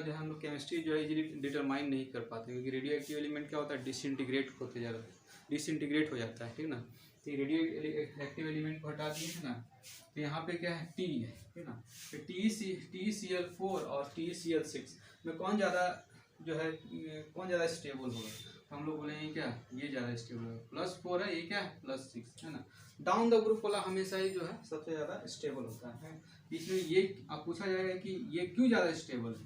जो हम लोग केमिस्ट्री जो है इजीली डिटरमाइन नहीं कर पाते, क्योंकि रेडियो एक्टिव एलिमेंट क्या होता है, डिसइंटीग्रेट होते जा रहा है, डिसइंटीग्रेट हो जाता है, ठीक ना। तो रेडियो एक्टिव एलिमेंट को हटा दिए है ना, तो यहाँ पे क्या है, टी है ना। तो TeCl4 और TeCl6 में कौन ज़्यादा जो है, कौन ज़्यादा स्टेबल होगा, हम लोग बोलेंगे क्या, ये ज़्यादा स्टेबल है, +4 है, ये क्या है +6 है ना। डाउन द ग्रुप वाला हमेशा ही जो है सबसे ज़्यादा स्टेबल होता है। इसमें ये अब पूछा जाएगा कि ये क्यों ज़्यादा स्टेबल है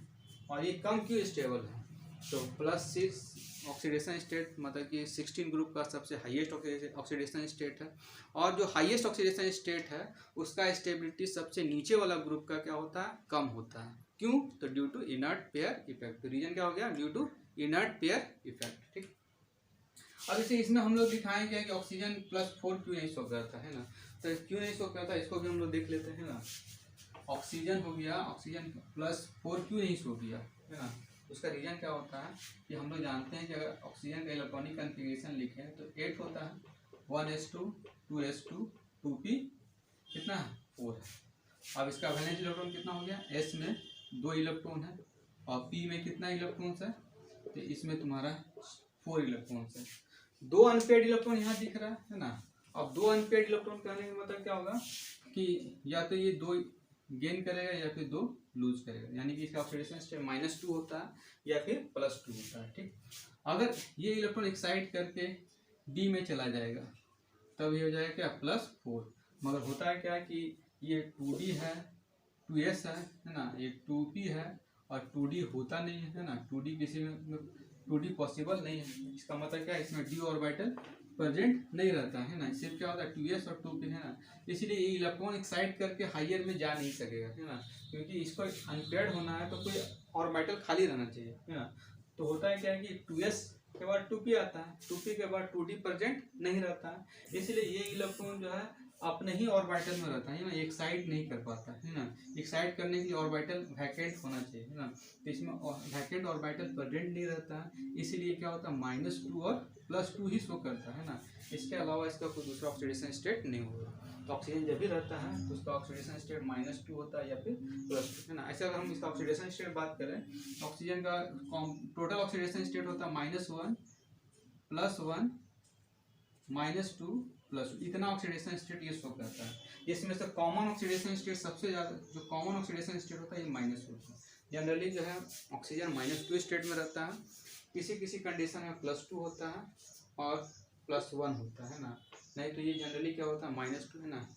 और ये कम क्यों स्टेबल है, तो +6 ऑक्सीडेशन स्टेट मतलब कि 16 ग्रुप का सबसे हाईएस्ट ऑक्सीडेशन स्टेट है, और जो हाईएस्ट ऑक्सीडेशन स्टेट है उसका स्टेबिलिटी सबसे नीचे वाला ग्रुप का क्या होता है, कम होता है। क्यों, तो due to inert pair effect. Reason क्या हो गया, due to inert pair effect. ठीक, अब इसे इसमें हम लोग दिखाएंगे क्या कि ऑक्सीजन +4 क्यों नहीं शो करता है ना, तो क्यों नहीं शो करता इसको भी हम लोग देख लेते हैं ना। ऑक्सीजन हो गया, ऑक्सीजन +4 क्यों नहीं शो किया है ना, उसका रीजन क्या होता है कि हम लोग जानते हैं कि अगर ऑक्सीजन का इलेक्ट्रॉनिक कन्फिग्रेशन लिखें तो 8 होता है, 1s2 2s2 2p कितना है, 4 है। अब इसका वैलेंस इलेक्ट्रॉन कितना हो गया, s में 2 इलेक्ट्रॉन है और p में कितना इलेक्ट्रॉन्स है, तो इसमें तुम्हारा 4 इलेक्ट्रॉन्स है। 2 अनपेड इलेक्ट्रॉन यहाँ दिख रहा है ना। अब 2 अनपेड इलेक्ट्रॉन कहने का मतलब क्या होगा कि या तो ये 2 गेन करेगा या फिर 2 लूज करेगा, यानी कि इसका ऑक्सीडेशन स्टेट -2 होता है या फिर +2 होता है। ठीक, अगर ये इलेक्ट्रॉन एक्साइट करके डी में चला जाएगा तब ये हो जाएगा क्या, +4, मगर होता है क्या कि ये 2d है, 2s है ना, ये 2p है और 2d होता नहीं है ना, 2d किसी में 2d पॉसिबल नहीं है। इसका मतलब क्या है, इसमें d ऑर्बिटल प्रेजेंट नहीं रहता है ना, सिर्फ क्या होता है 2s और 2p है ना, इसलिए ये इलेक्ट्रॉन एक्साइट करके हायर में जा नहीं सकेगा है ना, क्योंकि इसको अनपेयर्ड होना है तो कोई ऑर्बिटल खाली रहना चाहिए है ना। तो होता है क्या है कि 2s के बाद 2p आता है, 2p के बाद 2d प्रेजेंट नहीं रहता है, इसलिए ये इलेक्ट्रॉन जो है अपने ही ऑर्बिटल में रहता है ना, एक्साइट नहीं कर पाता है ना। एक्साइट करने के लिए ऑर्बिटल वैकेंट होना चाहिए है ना, तो इसमें वैकेंट ऑर्बिटल प्रेजेंट नहीं रहता है, इसीलिए क्या होता है -2 और +2 ही शो करता है ना। इसके अलावा इसका कोई दूसरा ऑक्सीडेशन स्टेट नहीं होगा। तो ऑक्सीजन जब भी रहता है तो उसका ऑक्सीडेशन स्टेट -2 होता है या फिर +2 है ना। ऐसे अगर हम इसका ऑक्सीडेशन स्टेट बात करें, ऑक्सीजन का टोटल ऑक्सीडेशन स्टेट होता है -1 +1 -2 प्लस इतना ऑक्सीडेशन स्टेट ये शो करता है। इसमें से कॉमन ऑक्सीडेशन स्टेट सबसे ज़्यादा जो कॉमन ऑक्सीडेशन स्टेट होता है ये -2 होता है। जनरली जो है ऑक्सीजन -2 स्टेट में रहता है, किसी किसी कंडीशन में +2 होता है और +1 होता है ना, नहीं तो ये जनरली क्या होता है -2 है ना।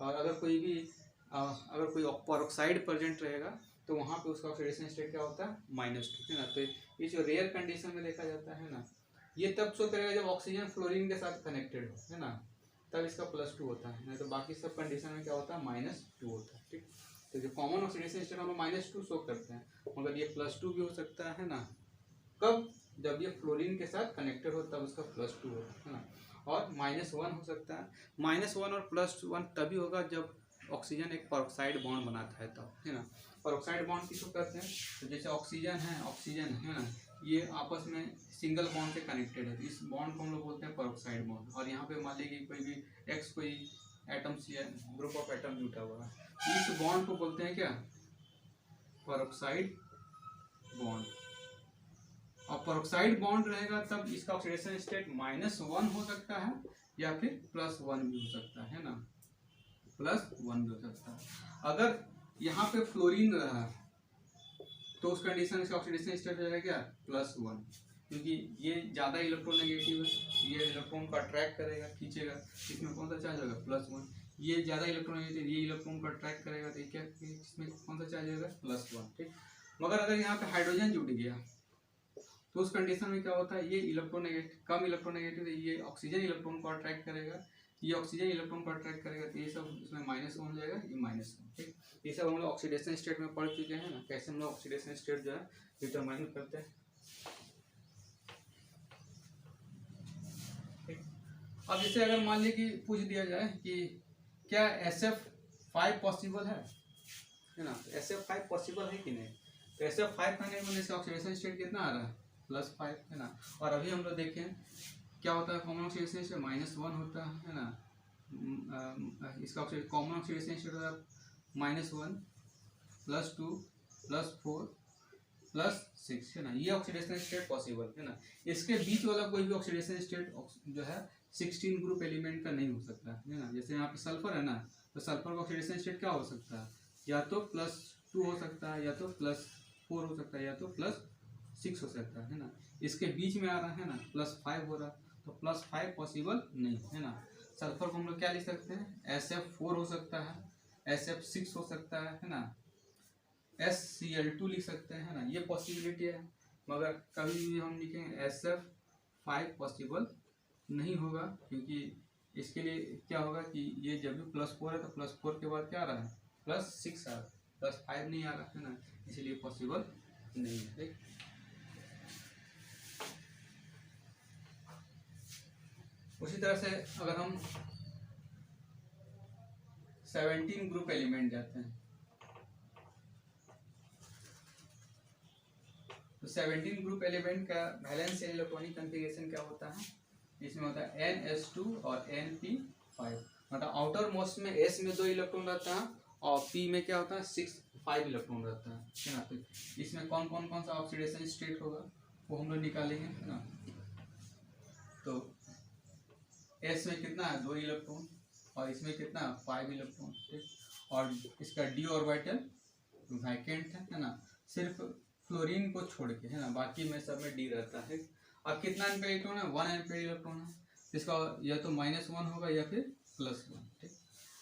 और अगर कोई परऑक्साइड प्रेजेंट रहेगा तो वहाँ पे उसका ऑक्सीडेशन स्टेट क्या होता है -2 है ना। तो ये जो रेयर कंडीशन में देखा जाता है ना, ये तब शो करेगा जब ऑक्सीजन फ्लोरीन के साथ कनेक्टेड हो है ना, तब इसका +2 होता है, नहीं तो बाकी सब कंडीशन में क्या होता है -2 होता है। ठीक, तो जो कॉमन ऑक्सीडेशन स्टेट हम -2 शो करते हैं, मगर ये +2 भी हो सकता है ना, कब, जब ये फ्लोरीन के साथ कनेक्टेड हो तब उसका +2 होता है ना। और -1 हो सकता है, -1 और +1 तभी होगा जब ऑक्सीजन एक परऑक्साइड बॉन्ड बनाता है तब है ना। परऑक्साइड बॉन्ड किसको कहते हैं, तो जैसे ऑक्सीजन है ना, ये आपस में सिंगल बॉन्ड से कनेक्टेड है, तो इस बॉन्ड को हम लोग बोलते हैं परऑक्साइड बॉन्ड। और यहाँ पे मान लीजिए कोई भी कोई एटम्स या ग्रुप ऑफ एटम जुटा हुआ है, इस बॉन्ड को बोलते हैं क्या, परऑक्साइड बॉन्ड। और परऑक्साइड बॉन्ड रहेगा तब इसका ऑक्सीडेशन स्टेट -1 हो सकता है या फिर +1 भी हो सकता है ना, +1 भी हो सकता है। अगर यहाँ पे फ्लोरीन रहा तो उस कंडीशन में इसका ऑक्सीडेशन स्टेट हो जाएगा क्या, +1, क्योंकि ये ज़्यादा इलेक्ट्रोनेगेटिव है, ये इलेक्ट्रॉन को अट्रैक्ट करेगा, खींचेगा, इसमें कौन सा चार्ज होगा, +1। ये ज़्यादा इलेक्ट्रोनेगेटिव, ये इलेक्ट्रॉन को अट्रैक्ट करेगा, तो क्या इसमें कौन सा चार्ज होगा, +1। ठीक, मगर अगर यहाँ पे हाइड्रोजन जुट गया तो उस कंडीशन में क्या होता है, ये कम इलेक्ट्रोनेगेटिव है, ये ऑक्सीजन इलेक्ट्रॉन को अट्रैक्ट करेगा, ये ऑक्सीजन इलेक्ट्रॉन को अट्रैक्ट करेगा, तो ये सब इसमें -1 हो जाएगा, ये -1। ठीक, ये सब हम लोग ऑक्सीडेशन स्टेट में पढ़ चुके हैं ना, कैसे हम लोग ऑक्सीडेशन स्टेट जो है डिटरमाइन करते हैं। ठीक, अब जैसे अगर मान लीजिए कि पूछ दिया जाए कि क्या SF5 पॉसिबल है ना, तो SF5 पॉसिबल है कि नहीं, तो SF5 करने में इसका ऑक्सीडेशन स्टेट कितना आ रहा है, +5 है ना। और अभी हम लोग देखें क्या होता है, कॉमन ऑक्सीडेशन स्टेट -1 होता है ना, इसका कॉमन ऑक्सीडेशन स्टेट होता है -1 +2 +4 +6 है ना, ये ऑक्सीडेशन स्टेट पॉसिबल है ना। इसके बीच वाला कोई भी ऑक्सीडेशन स्टेट जो है 16 ग्रुप एलिमेंट का नहीं हो सकता है ना। जैसे यहाँ पे सल्फर है ना, तो सल्फर का ऑक्सीडेशन स्टेट क्या हो सकता है, या तो +2 हो सकता है, या तो +4 हो सकता है, या तो +6 हो सकता है ना। इसके बीच में आ रहा है ना, +5 हो रहा, तो +5 पॉसिबल नहीं है ना। सल्फर को हम लोग क्या लिख सकते हैं, SF4 हो सकता है, SF6 हो सकता है ना, SCl2 लिख सकते हैं ना, ये पॉसिबिलिटी है। मगर कभी भी हम लिखेंगे SF5 पॉसिबल नहीं होगा, क्योंकि इसके लिए क्या होगा कि ये जब भी +4 है तो +4 के बाद क्या आ रहा है, +6 आ रहा है, +5 नहीं आ रहा है ना, इसलिए पॉसिबल नहीं है। ठीक, उसी तरह से अगर हम 17 ग्रुप एलिमेंट जाते हैं, तो 17 ग्रुप एलिमेंट का वैलेंस इलेक्ट्रॉनिक कॉन्फ़िगरेशन क्या होता है, इसमें होता है NS2 और NP5। मतलब आउटर मोस्ट में S में 2 इलेक्ट्रॉन रहता है और P में क्या होता है 5 इलेक्ट्रॉन रहता है ना। तो इसमें कौन सा ऑक्सीडेशन स्टेट होगा वो हम लोग निकालेंगे है ना। तो S में कितना है 2 इलेक्ट्रॉन और इसमें कितना 5 इलेक्ट्रॉन। ठीक, और इसका D ऑर्बिटल वैकेंट है ना, सिर्फ फ्लोरीन को छोड़ के है ना, बाकी में सब में D रहता है। अब कितना एम्पेयर इलेक्ट्रॉन है, 1 एम्पेयर इलेक्ट्रॉन है, इसका या तो -1 होगा या फिर +1। ठीक,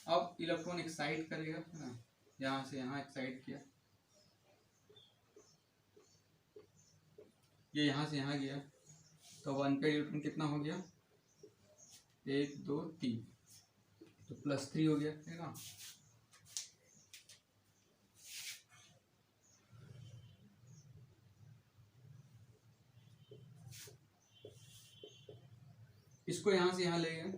अब इलेक्ट्रॉन एक्साइट करेगा है ना, यहाँ से यहाँ एक्साइट किया, ये यहाँ से यहाँ गया, तो 1 एम्पेयर इलेक्ट्रॉन कितना हो गया 1 2 3, तो +3 हो गया है ना। इसको यहाँ से यहाँ ले गए,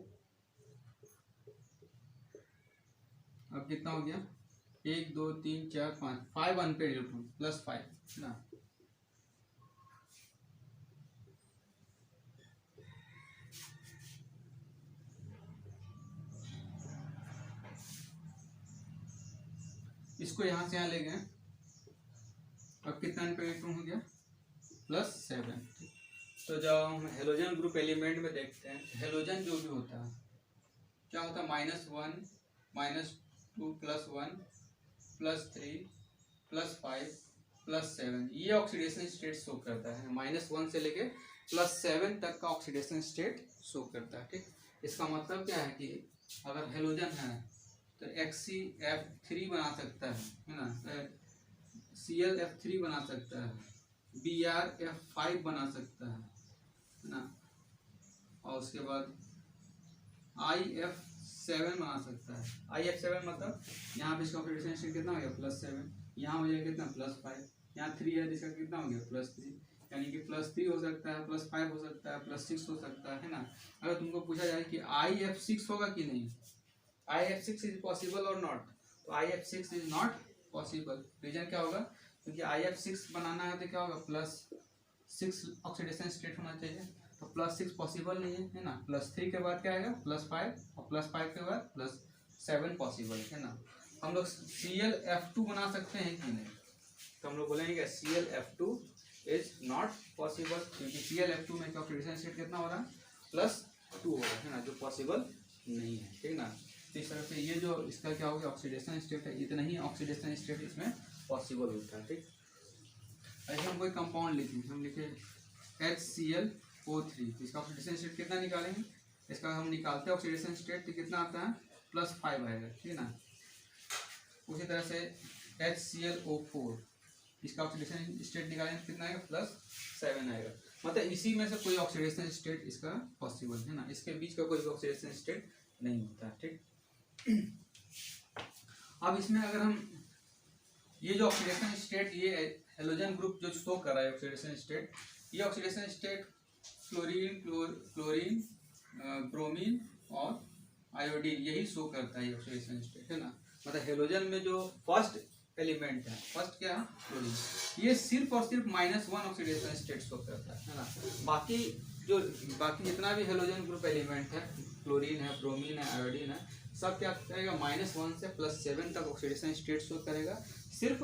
अब कितना हो गया 1 2 3 4 5 अनपेड इलेक्ट्रॉन +5 है ना। इसको यहाँ से यहाँ ले गए, अब कितना अनपेड इलेक्ट्रॉन हो गया +7। तो जब हम हेलोजन ग्रुप एलिमेंट में देखते हैं, हेलोजन जो भी होता है क्या होता है -1 -2 +1 +3 +5 +7, ये ऑक्सीडेशन स्टेट शो करता है। -1 से लेके +7 तक का ऑक्सीडेशन स्टेट शो करता है। ठीक, इसका मतलब क्या है कि अगर हेलोजन है तो XCF3 बना सकता है ना, ClF3 बना सकता है, BrF5 बना सकता है ना, और उसके बाद IF7 बना सकता है। IF7 मतलब यहाँ पे इसका ऑक्सीडेशन स्टेट कितना हो गया +7, यहाँ हो जाएगा कितना +5, यहाँ 3 है जिसका कितना हो गया +3, यानी कि +3 हो सकता है, +5 हो सकता है, +6 हो सकता है ना। अगर तुमको पूछा जाए कि IF6 होगा कि नहीं, IF6 इज पॉसिबल और नॉट, तो IF6 is not possible. Reason क्या होगा, क्योंकि IF6 बनाना है तो क्या होगा +6 ऑक्सीडेशन स्टेट होना चाहिए, तो +6 पॉसिबल नहीं है ना। +3 के बाद क्या आएगा +5, और +5 के बाद +7 पॉसिबल है ना। हम लोग ClF2 बना सकते हैं कि नहीं, तो हम लोग बोलेंगे ClF2 इज नॉट पॉसिबल, क्योंकि ClF2 में ऑक्सीडेशन स्टेट कितना हो रहा है +2 हो रहा है ना, जो पॉसिबल नहीं है। ठीक ना, तो इस तरह से ये जो इसका क्या हो गया ऑक्सीडेशन स्टेट है, इतना ही ऑक्सीडेशन स्टेट इसमें पॉसिबल होता है। ठीक, ऐसे हम कोई कंपाउंड लिखें, हम लिखे HClO3, इसका ऑक्सीडेशन स्टेट कितना निकालेंगे, इसका हम निकालते हैं ऑक्सीडेशन स्टेट तो कितना आता है +5 आएगा। ठीक ना, उसी तरह से HClO4, इसका ऑक्सीडेशन स्टेट निकालेंगे कितना आएगा +7 आएगा। मतलब इसी में से कोई ऑक्सीडेशन स्टेट इसका पॉसिबल है ना, इसके बीच का कोई ऑक्सीडेशन स्टेट नहीं होता। ठीक, अब इसमें अगर हम ये जो ऑक्सीडेशन स्टेट, ये हेलोजन ग्रुप जो शो कर रहा है ऑक्सीडेशन स्टेट, ये ऑक्सीडेशन स्टेट क्लोरीन ब्रोमीन और आयोडीन यही शो करता है ये ऑक्सीडेशन स्टेट है ना। मतलब हेलोजन में जो फर्स्ट एलिमेंट है, फर्स्ट क्या है क्लोरीन, ये सिर्फ और सिर्फ -1 ऑक्सीडेशन स्टेट शो करता है ना। बाकी जितना भी हेलोजन ग्रुप एलिमेंट है, क्लोरीन है, ब्रोमीन है, आयोडीन है, सब क्या करेगा -1 से +7 तक ऑक्सीडेशन स्टेट शो करेगा। सिर्फ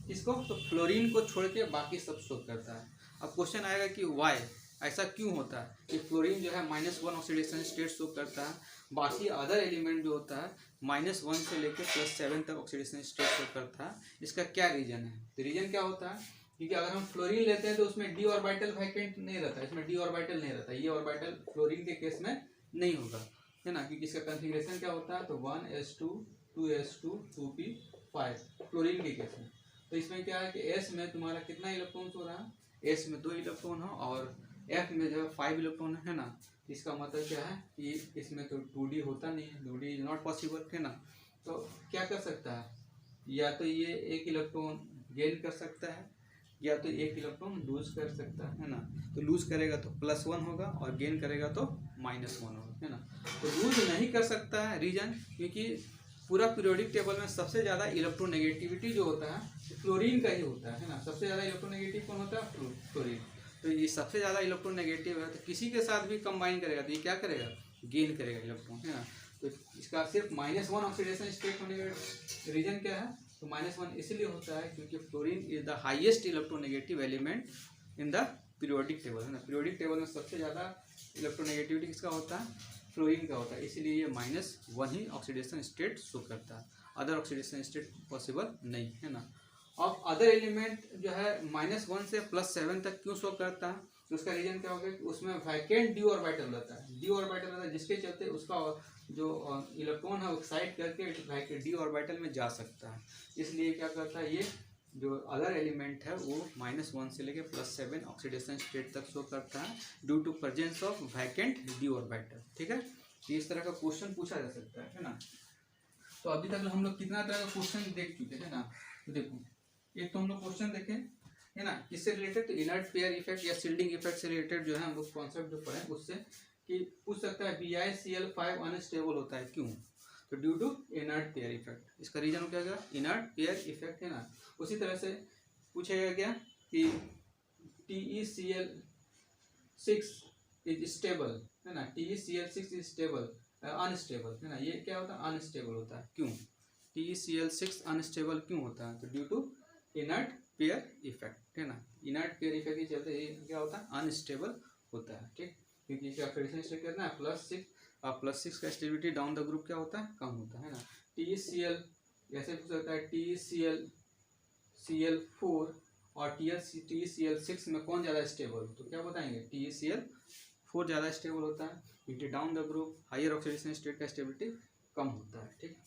इसको तो फ्लोरीन को छोड़ के बाकी सब शो करता है। अब क्वेश्चन आएगा कि वाई, ऐसा क्यों होता है कि फ्लोरीन जो है -1 ऑक्सीडेशन स्टेट शो करता है, बाकी अदर एलिमेंट जो होता है -1 से लेकर +7 तक ऑक्सीडेशन स्टेट शो करता है। इसका क्या रीजन है, तो रीजन क्या होता है, क्योंकि अगर हम फ्लोरीन लेते हैं तो उसमें d ऑर्बिटल वैकेंट नहीं रहता, इसमें d ऑर्बिटल नहीं रहता, ये ऑर्बिटल फ्लोरीन के केस में नहीं होगा है ना, क्योंकि इसका कॉन्फ़िगरेशन क्या होता है, तो 1s2 2s2 2p5 फ्लोरीन के केस में। तो इसमें क्या है कि S में तुम्हारा कितना इलेक्ट्रॉन हो रहा है, S में 2 इलेक्ट्रॉन हो और F में जो है 5 इलेक्ट्रॉन है ना। इसका मतलब क्या है कि इसमें तो 2D होता नहीं है, 2D इज नॉट पॉसिबल है ना। तो क्या कर सकता है, या तो ये 1 इलेक्ट्रॉन गेन कर सकता है, या तो 1 इलेक्ट्रॉन लूज कर सकता है ना। तो लूज करेगा तो +1 होगा और गेन करेगा तो -1 होगा है ना। तो लूज नहीं कर सकता है, रीजन क्योंकि पूरा पीरियोडिक टेबल में सबसे ज़्यादा इलेक्ट्रोनेगेटिविटी जो होता है फ्लोरीन का ही होता है ना। सबसे ज़्यादा इलेक्ट्रोनेगेटिव कौन होता है, फ्लोरीन। तो ये सबसे ज़्यादा इलेक्ट्रोनेगेटिव है, तो किसी के साथ भी कंबाइन करेगा तो ये क्या करेगा, गेन करेगा इलेक्ट्रॉन है ना। तो इसका सिर्फ -1 ऑक्सीडेशन स्टेट होने का रीजन क्या है, तो -1 इसलिए होता है क्योंकि fluorine is the highest electronegative element in the periodic table है ना। पीरियोडिक टेबल में सबसे ज़्यादा इलेक्ट्रोनेगेटिविटी किसका होता है, फ्लोरीन का होता है, इसीलिए ये -1 ही ऑक्सीडेशन स्टेट शो करता है, अदर ऑक्सीडेशन स्टेट पॉसिबल नहीं है ना। अब अदर एलिमेंट जो है -1 से +7 तक क्यों शो करता है, तो उसका रीजन क्या होगा कि उसमें वैकेंट d ऑर्बिटल रहता है, d ऑर्बिटल रहता है जिसके चलते उसका जो इलेक्ट्रॉन है एक्साइट करके d ऑर्बिटल में जा सकता है। इसलिए क्या करता है, ये जो अदर एलिमेंट है वो -1 से लेके +7 ऑक्सीडेशन स्टेट तक शो करता है due to presence of vacant d orbital. ठीक है, तो इस तरह का क्वेश्चन पूछा जा सकता है ना। तो अभी तक हम लोग कितना तरह का क्वेश्चन देख चुके हैं ना। तो देखो, एक तो हम लोग क्वेश्चन देखें है ना, किससे रिलेटेड, तो इनर्ट पेयर इफेक्ट या शील्डिंग इफेक्ट से रिलेटेड जो है हम लोग कॉन्सेप्ट जो पढ़े उससे, कि पूछ सकता है BiCl5 अनस्टेबल होता है क्यों, तो due to inert pair effect. इसका रीजन क्या होगा, इनर्ट पेयर इफेक्ट है ना। उसी तरह से पूछेगा क्या कि TeCl6 इज स्टेबल है ना, TeCl6 इज स्टेबल अनस्टेबल है ना। ये क्या होता है, अनस्टेबल होता है क्यों, TeCl6 अनस्टेबल क्यों होता है, तो due to inert pair effect है ना। इनर्ट पेयर इफेक्ट के चलते ये क्या होता है, अनस्टेबल होता है। ठीक, क्योंकि इसका ऑक्सीडेशन स्टेट कितना है +6 और +6 का स्टेबिलिटी डाउन द ग्रुप क्या होता है, कम होता है ना। TeCl ऐसे पूछ सकता है TeCl4 और TeCl6 में कौन ज़्यादा स्टेबल, तो क्या बताएंगे TeCl4 ज़्यादा स्टेबल होता है, क्योंकि down the group higher oxidation state का स्टेबिलिटी कम होता है। ठीक,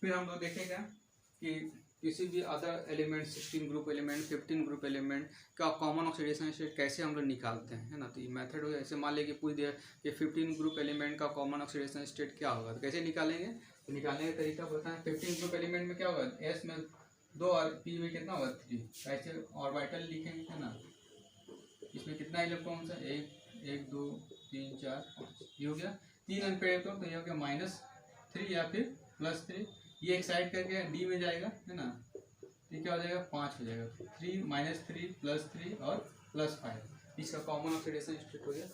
फिर हम लोग देखेगा कि किसी भी other element 16 group element 15 group element का कॉमन ऑक्सीडेशन स्टेट कैसे हम लोग निकालते हैं, है ना। तो ये मेथड हो गया। ऐसे मान लीजिए पूछ दिया कि 15 ग्रुप एलिमेंट का कॉमन ऑक्सीडेशन स्टेट क्या होगा, तो कैसे निकालेंगे, तो निकालने का तरीका बताएं। 15 ग्रुप एलिमेंट में क्या होगा, S में 2 और P में कितना होगा 3, ऐसे ऑर्बिटल लिखेंगे, है ना। इसमें कितना इलेक्ट्रॉन है, 1 2 3 4 5, ये हो गया 3 अनपेड इलेक्ट्रॉन, तो ये हो गया -3 या फिर +3, ये एक साइड करके डी में जाएगा, है ना। ये क्या हो जाएगा 5 हो जाएगा, 3 -3 +3 और +5, इसका कॉमन ऑक्सीडेशन स्टेट हो गया।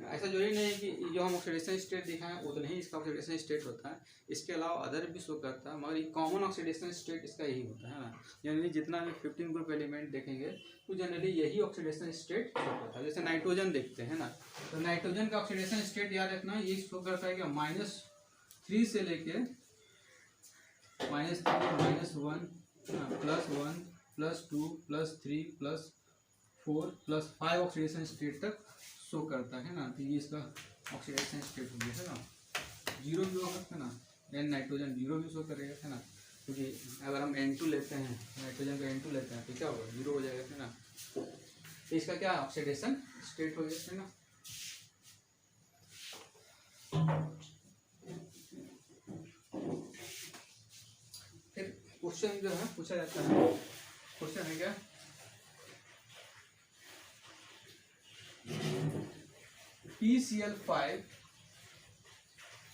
ऐसा जरूरी नहीं है कि जो हम ऑक्सीडेशन स्टेट दिखाएं उतना ही इसका ऑक्सीडेशन स्टेट होता है, इसके अलावा अदर भी शो करता है, मगर ये कॉमन ऑक्सीडेशन स्टेट इसका यही होता है ना। जनरली जितना भी 15 ग्रुप एलिमेंट देखेंगे तो जनरली यही ऑक्सीडेशन स्टेट शो करता है। जैसे नाइट्रोजन देखते हैं ना, तो नाइट्रोजन का ऑक्सीडेशन स्टेट याद रखना, ये शो करता है कि -3 से लेके -3 -1 +1 +2 +3 +4 +5 ऑक्सीडेशन स्टेट तक शो करता है ना। तो ये इसका ऑक्सीडेशन स्टेट हो गया, है ना। 0 भी होगा, है ना, एन नाइट्रोजन 0 भी शो करेगा, है ना, क्योंकि अगर हम N2 लेते हैं, नाइट्रोजन का N2 लेते हैं तो क्या होगा 0 हो जाएगा, है ना। तो इसका क्या ऑक्सीडेशन स्टेट हो गया, है ना। फिर क्वेश्चन जो है पूछा जाता है, क्वेश्चन है क्या, PCl5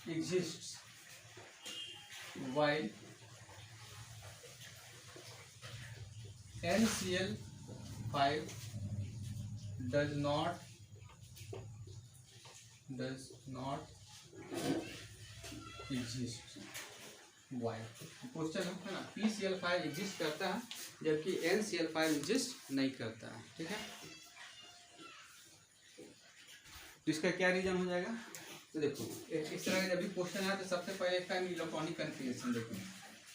exists while NCl5 does not exist. Why? Question है ना, PCl5 एग्जिस्ट करता है जबकि NCl5 एग्जिस्ट नहीं करता है, ठीक है। तो इसका क्या रीजन हो जाएगा, तो देखो इस तरह का जब भी क्वेश्चन है तो सबसे पहले इसका इलेक्ट्रॉनिक कन्फिगरेशन देखो।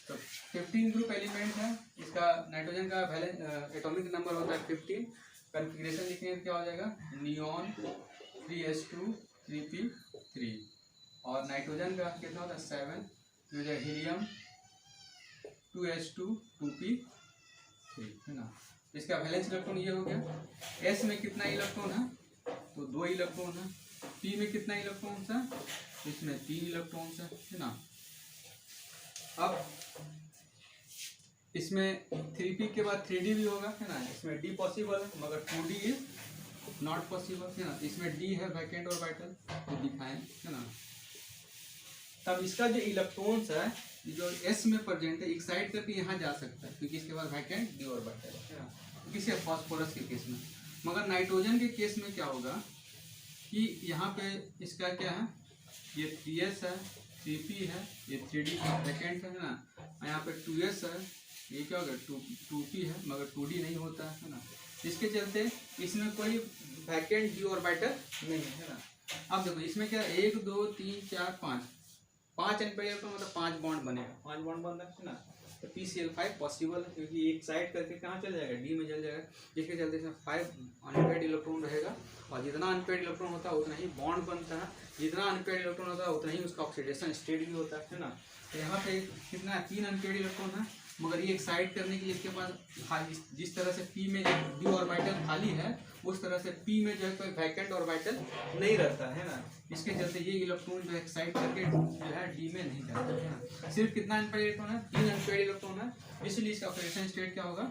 तो 15 ग्रुप एलिमेंट है, इसका नाइट्रोजन का एटॉमिक नंबर होता है 15, कन्फिगरेशन लिखने क्या हो जाएगा, नियॉन 3s2 3p3, और नाइट्रोजन का कितना होता है 7, जो है हीलियम 2s2 2p3, है ना। इसका वैलेंस इलेक्ट्रॉन ये हो गया। S में कितना इलेक्ट्रॉन है, तो 2 इलेक्ट्रॉन है। P में कितना इलेक्ट्रॉन है, इसमें 3 इलेक्ट्रॉन है ना। अब इसमें 3p के बाद 3d भी होगा, है ना। इसमें d पॉसिबल है मगर 2d इज नॉट पॉसिबल, है ना। इसमें d है वैकेंट ऑर्बिटल, तो दिखाएं, है ना। तब इसका जो इलेक्ट्रॉन्स है जो S में प्रेजेंट है, एक साइड करके यहाँ जा सकता है क्योंकि इसके बाद वैकेंट d ऑर्बिटल है ना, किसी फास्फोरस के केस में। मगर नाइट्रोजन के केस में क्या होगा कि यहाँ पे इसका क्या है, ये 3s है, 3p है, ये 3d वैकेंट है ना, यहाँ पे 2s है, ये क्या होगा 2p है मगर 2d नहीं होता है ना। इसके चलते इसमें कोई वैकेंट d ऑर्बिटल नहीं है ना। अब देखो इसमें क्या 1 2 3 4 5 एनपेयर का मतलब 5 बॉन्ड बनेगा, 5 बॉन्ड बन रहा है ना। तो PCl5 पॉसिबल है क्योंकि एक साइड करके कहाँ चल जाएगा, डी में चल जाएगा, जिसके चलते इसमें 5 अनपेड इलेक्ट्रॉन रहेगा, और जितना अनपेड इलेक्ट्रॉन होता है उतना ही बॉन्ड बनता है, जितना अनपेड इलेक्ट्रॉन होता है उतना ही उसका ऑक्सीडेशन स्टेट भी होता है ना। तो यहाँ पे कितना 3 अनपेड इलेक्ट्रॉन है, मगर ये एक साइड करने के लिए इसके पास खाली, जिस तरह से P में डी ऑर्बिटल खाली है उस तरह से P में जो है कोई वैकेंट ऑर्बिटल नहीं रहता है ना। इसके चलते ये इलेक्ट्रॉन जो है एक्साइट करके जो है डी में नहीं जाता है ना। सिर्फ कितना अनपेड इलेक्ट्रॉन है, 3 अनपेड इलेक्ट्रॉन है, इसलिए इसका ऑक्सीडेशन स्टेट क्या होगा,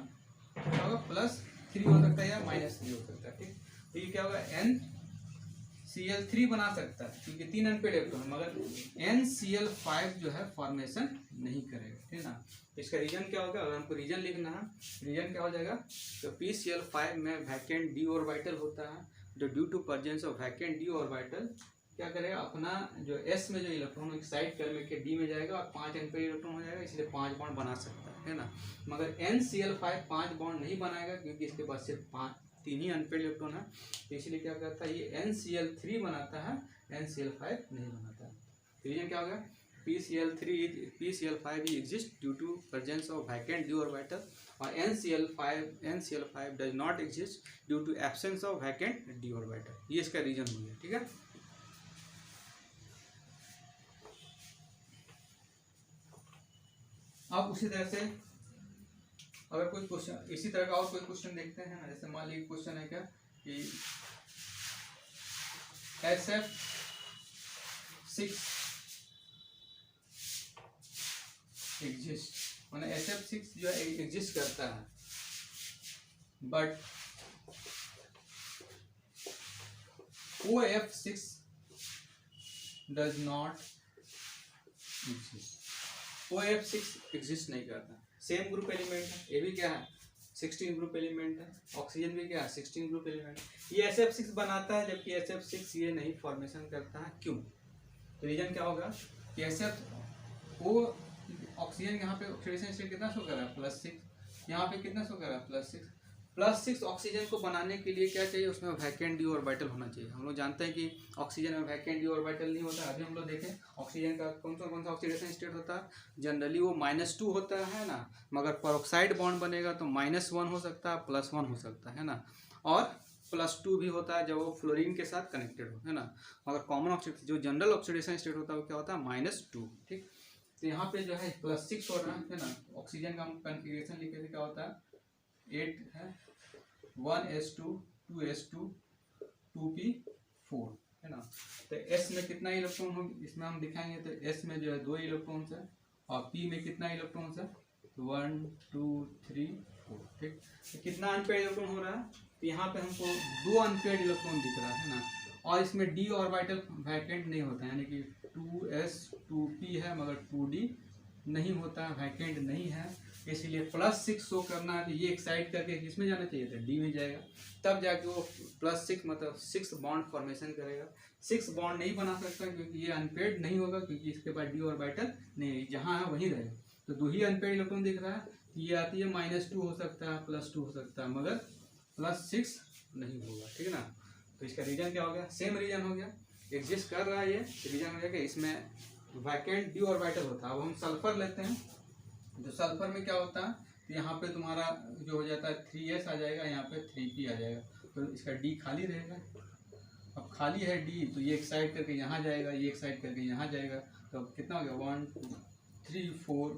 +3 हो सकता है या -3 हो सकता है, ठीक। तो ये क्या होगा NCl3 बना सकता है क्योंकि 3 अनपेड इलेक्ट्रॉन, मगर NCl5 जो है फॉर्मेशन नहीं करेगा, ठीक ना। इसका रीजन क्या होगा, अगर हमको रीजन लिखना है, रीजन क्या हो जाएगा, तो PCl5 में वैकेंट d ऑर्बिटल होता है, जो due to presence of vacant d orbital क्या करेगा, अपना जो S में जो इलेक्ट्रॉन एक साइड करके D में जाएगा और 5 एनपेड इलेक्ट्रॉन हो जाएगा, इसलिए 5 बॉन्ड बना सकता है ना। मगर NCl5 5 बॉन्ड नहीं बनाएगा क्योंकि इसके पास सिर्फ तीन ही अनपेड इलेक्ट्रॉन है, तो इसलिए क्या करता है ये NCl3 बनाता है, NCl5 नहीं बनाता है। रीजन क्या होगा, PCl5 exist due to presence of vacant d orbital और NCl5 does not exist due to absence of vacant d orbital। ये इसका रीजन हो गया, ठीक है। अब उसी तरह से अगर कोई क्वेश्चन इसी तरह का और कोई क्वेश्चन देखते हैं, जैसे मान लीजिए क्वेश्चन है क्या कि SF6 एग्जिस्ट, मैंने SF6 जो है एग्जिस्ट करता है, but OF6 does not exist. OF6 exist नहीं करता, सेम ग्रुप एलिमेंट है, ये भी क्या है 16 ग्रुप एलिमेंट है, ऑक्सीजन भी क्या है 16 ग्रुप एलिमेंट है। ये SF6 बनाता है जबकि SF6 ये नहीं फॉर्मेशन करता है, क्यों? तो रीजन क्या होगा कि वो ऑक्सीजन यहाँ पे ऑक्सीडेशन स्टेट कितना शो कर रहा है +6, यहाँ पे कितना शो कर रहा है +6 ऑक्सीजन को बनाने के लिए क्या चाहिए, उसमें वैकेंट डी ऑर्बिटल होना चाहिए। हम लोग जानते हैं कि ऑक्सीजन में वैकेंट डी ऑर्बिटल नहीं होता। अभी हम लोग देखें ऑक्सीजन का कौन सा ऑक्सीडेशन स्टेट होता है, जनरली वो -2 होता है ना, मगर पेरोक्साइड बॉन्ड बनेगा तो -1 हो सकता है, +1 हो सकता है ना, और +2 भी होता है जब वो फ्लोरीन के साथ कनेक्टेड हो, है ना। मगर कॉमन ऑक्सीडेशन जो जनरल ऑक्सीडेशन स्टेट होता है वो क्या होता है -2, ठीक। तो यहाँ पे जो है +6 हो रहा है ना, ऑक्सीजन का हम कन्फिग्रेशन लिखे थे क्या होता है 8 है 1s2 2s2 2p4 है ना। तो S में कितना इलेक्ट्रॉन हो, इसमें हम दिखाएंगे तो S में जो है 2 इलेक्ट्रॉन्स है और P में कितना इलेक्ट्रॉन्स है 1 2 3 4, ठीक। तो कितना अनपेड इलेक्ट्रॉन हो रहा है, तो यहाँ पे हमको 2 अनपेड इलेक्ट्रॉन दिख रहा है ना, और इसमें d ऑर्बिटल वैकेंट नहीं होता है, यानी कि 2s 2p है मगर 2d नहीं होता है, वैकेंट नहीं है, इसलिए +6 शो करना है। तो ये एक्साइड करके किसमें जाना चाहिए था, डी में जाएगा, तब जाके वो +6 मतलब 6 बॉन्ड फॉर्मेशन करेगा। 6 बॉन्ड नहीं बना सकता क्योंकि ये अनपेड नहीं होगा, क्योंकि इसके पास डी ऑर्बिटल नहीं है, जहाँ है वहीं रहेगा। तो 2 ही अनपेड इलेक्ट्रॉन दिख रहा है, ये आती है -2 हो सकता है, +2 हो सकता है, मगर +6 नहीं होगा, ठीक है ना। तो इसका रीजन क्या हो गया, सेम रीजन हो गया, एग्जिस्ट कर रहा है ये, रीजन हो गया कि इसमें वैकेंट डी ऑर्बिटल होता है। अब हम सल्फर लेते हैं, तो सल्फर में क्या होता है, तो यहाँ पे तुम्हारा जो हो जाता है 3s आ जाएगा, यहाँ पे 3p आ जाएगा, तो इसका d खाली रहेगा। अब खाली है d, तो ये एक्साइड करके यहाँ जाएगा, ये एक्साइड करके यहाँ जाएगा, तो अब कितना हो गया 1 2 3 4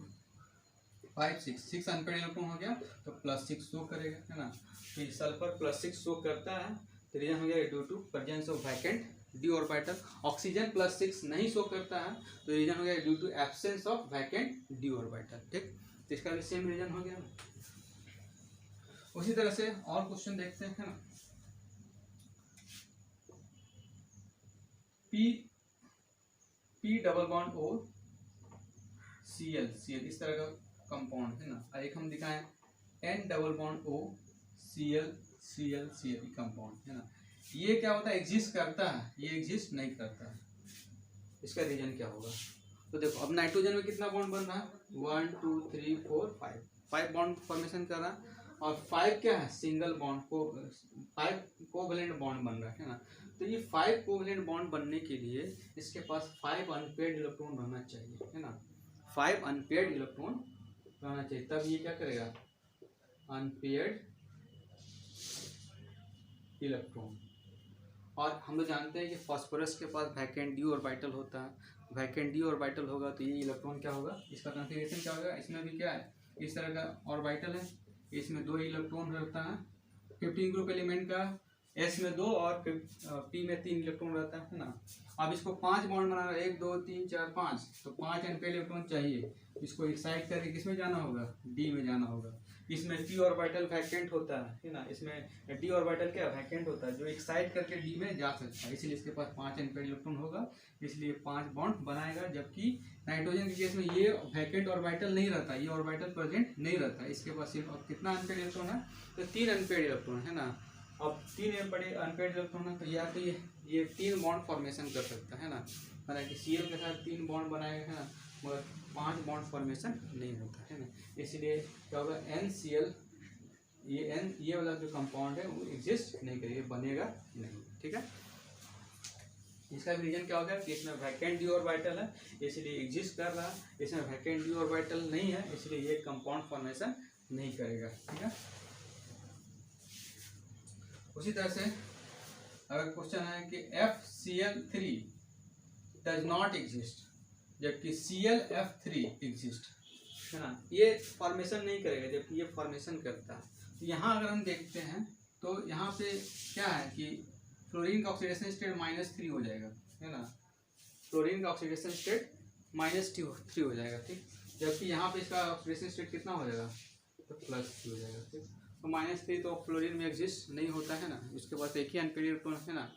5 6 अनपेड इलेक्ट्रॉन हो गया, तो +6 शो करेगा, है ना। तो ये सल्फर +6 शो करता है, तो रीजन हो गया due to presence of vacant D orbital. Oxygen +6 नहीं शो करता है, तो रीजन हो गया due to absence of vacant D orbital, ठीक। तो इसका भी सेम रीजन हो गया। उसी तरह से और क्वेश्चन देखते हैं, है ना। P double bond O Cl इस तरह का कंपाउंड है ना, एक हम दिखाएं N double bond O Cl compound है ना। ये क्या होता है, एग्जिस्ट करता है, ये एग्जिस्ट नहीं करता है, इसका रीजन क्या होगा। तो देखो अब नाइट्रोजन में कितना बॉन्ड बन रहा है 1 2 3 4 5 बॉन्ड फॉर्मेशन कर रहा है, और 5 क्या है सिंगल बॉन्ड को 5 कोवैलेंट बॉन्ड बन रहा है ना। तो ये 5 कोवैलेंट बॉन्ड बनने के लिए इसके पास 5 अनपेड इलेक्ट्रॉन रहना चाहिए, है ना। 5 अनपेड इलेक्ट्रॉन रहना चाहिए, तब ये क्या करेगा अनपेड इलेक्ट्रॉन। और हम लोग जानते हैं कि फास्फोरस के पास वैकेंट डी ऑर्बिटल होता है, वैकेंट डी ऑर्बिटल होगा तो ये इलेक्ट्रॉन क्या होगा, इसका कॉन्फ़िगरेशन क्या होगा, इसमें भी क्या है इस तरह का ऑर्बिटल है, इसमें 2 इलेक्ट्रॉन रहता है, 15 ग्रुप एलिमेंट का S में 2 और P में 3 इलेक्ट्रॉन रहता है ना। अब इसको 5 बॉन्ड बनाना है, 1 2 3 4 5, तो 5 अनपेड इलेक्ट्रॉन चाहिए, इसको एक्साइड करके किसमें जाना होगा D में जाना होगा। इसमें p ऑर्बिटल वैकेंट होता है ना, इसमें d ऑर्बिटल क्या वैकेंट होता है, जो एक्साइड करके d में जा सकता है, इसलिए इसके पास 5 अनपेड इलेक्ट्रॉन होगा, इसलिए 5 बॉन्ड बनाएगा। जबकि नाइट्रोजन के केस में ये वैकेंट ऑर्बिटल नहीं रहता, ये ऑर्बिटल प्रेजेंट नहीं रहता, इसके पास सिर्फ अब कितना अनपेड इलेक्ट्रॉन है, तो 3 अनपेड इलेक्ट्रॉन है ना। अब 3 बड़े अनपेड इलेक्ट्रॉन है, तो या तो ये 3 बॉन्ड फॉर्मेशन कर सकता है ना, मतलब कि Cl के साथ 3 बॉन्ड बनाएगा, है ना, मगर 5 बॉन्ड फॉर्मेशन नहीं होता है ना, इसलिए क्या होगा NCl ये वाला जो कंपाउंड है वो एग्जिस्ट नहीं करेगा, बनेगा नहीं, ठीक है। इसका रीजन क्या होगा कि इसमें वैकेंट डी ऑर्बिटल है इसलिए एग्जिस्ट कर रहा है, इसमें वैकेंट डी ऑर्बिटल नहीं है इसलिए ये कंपाउंड फॉर्मेशन नहीं करेगा, ठीक है। उसी तरह से अगर क्वेश्चन है कि FCl3 डज नॉट एग्जिस्ट जबकि ClF3 एग्जिस्ट, है ना, ये फॉर्मेशन नहीं करेगा जबकि ये फॉर्मेशन करता है। तो यहाँ अगर हम देखते हैं तो यहाँ पे क्या है कि फ्लोरीन का ऑक्सीडेशन स्टेट -3 हो जाएगा, है ना, फ्लोरीन का ऑक्सीडेशन स्टेट -3 हो जाएगा, ठीक। जबकि यहाँ पे इसका ऑक्सीडेशन स्टेट कितना हो जाएगा, तो +3 हो जाएगा, ठीक। तो -3 तो फ्लोरीन में एग्जिस्ट नहीं होता है ना, इसके बाद एक ही अनपेयर्ड इलेक्ट्रॉन है ना,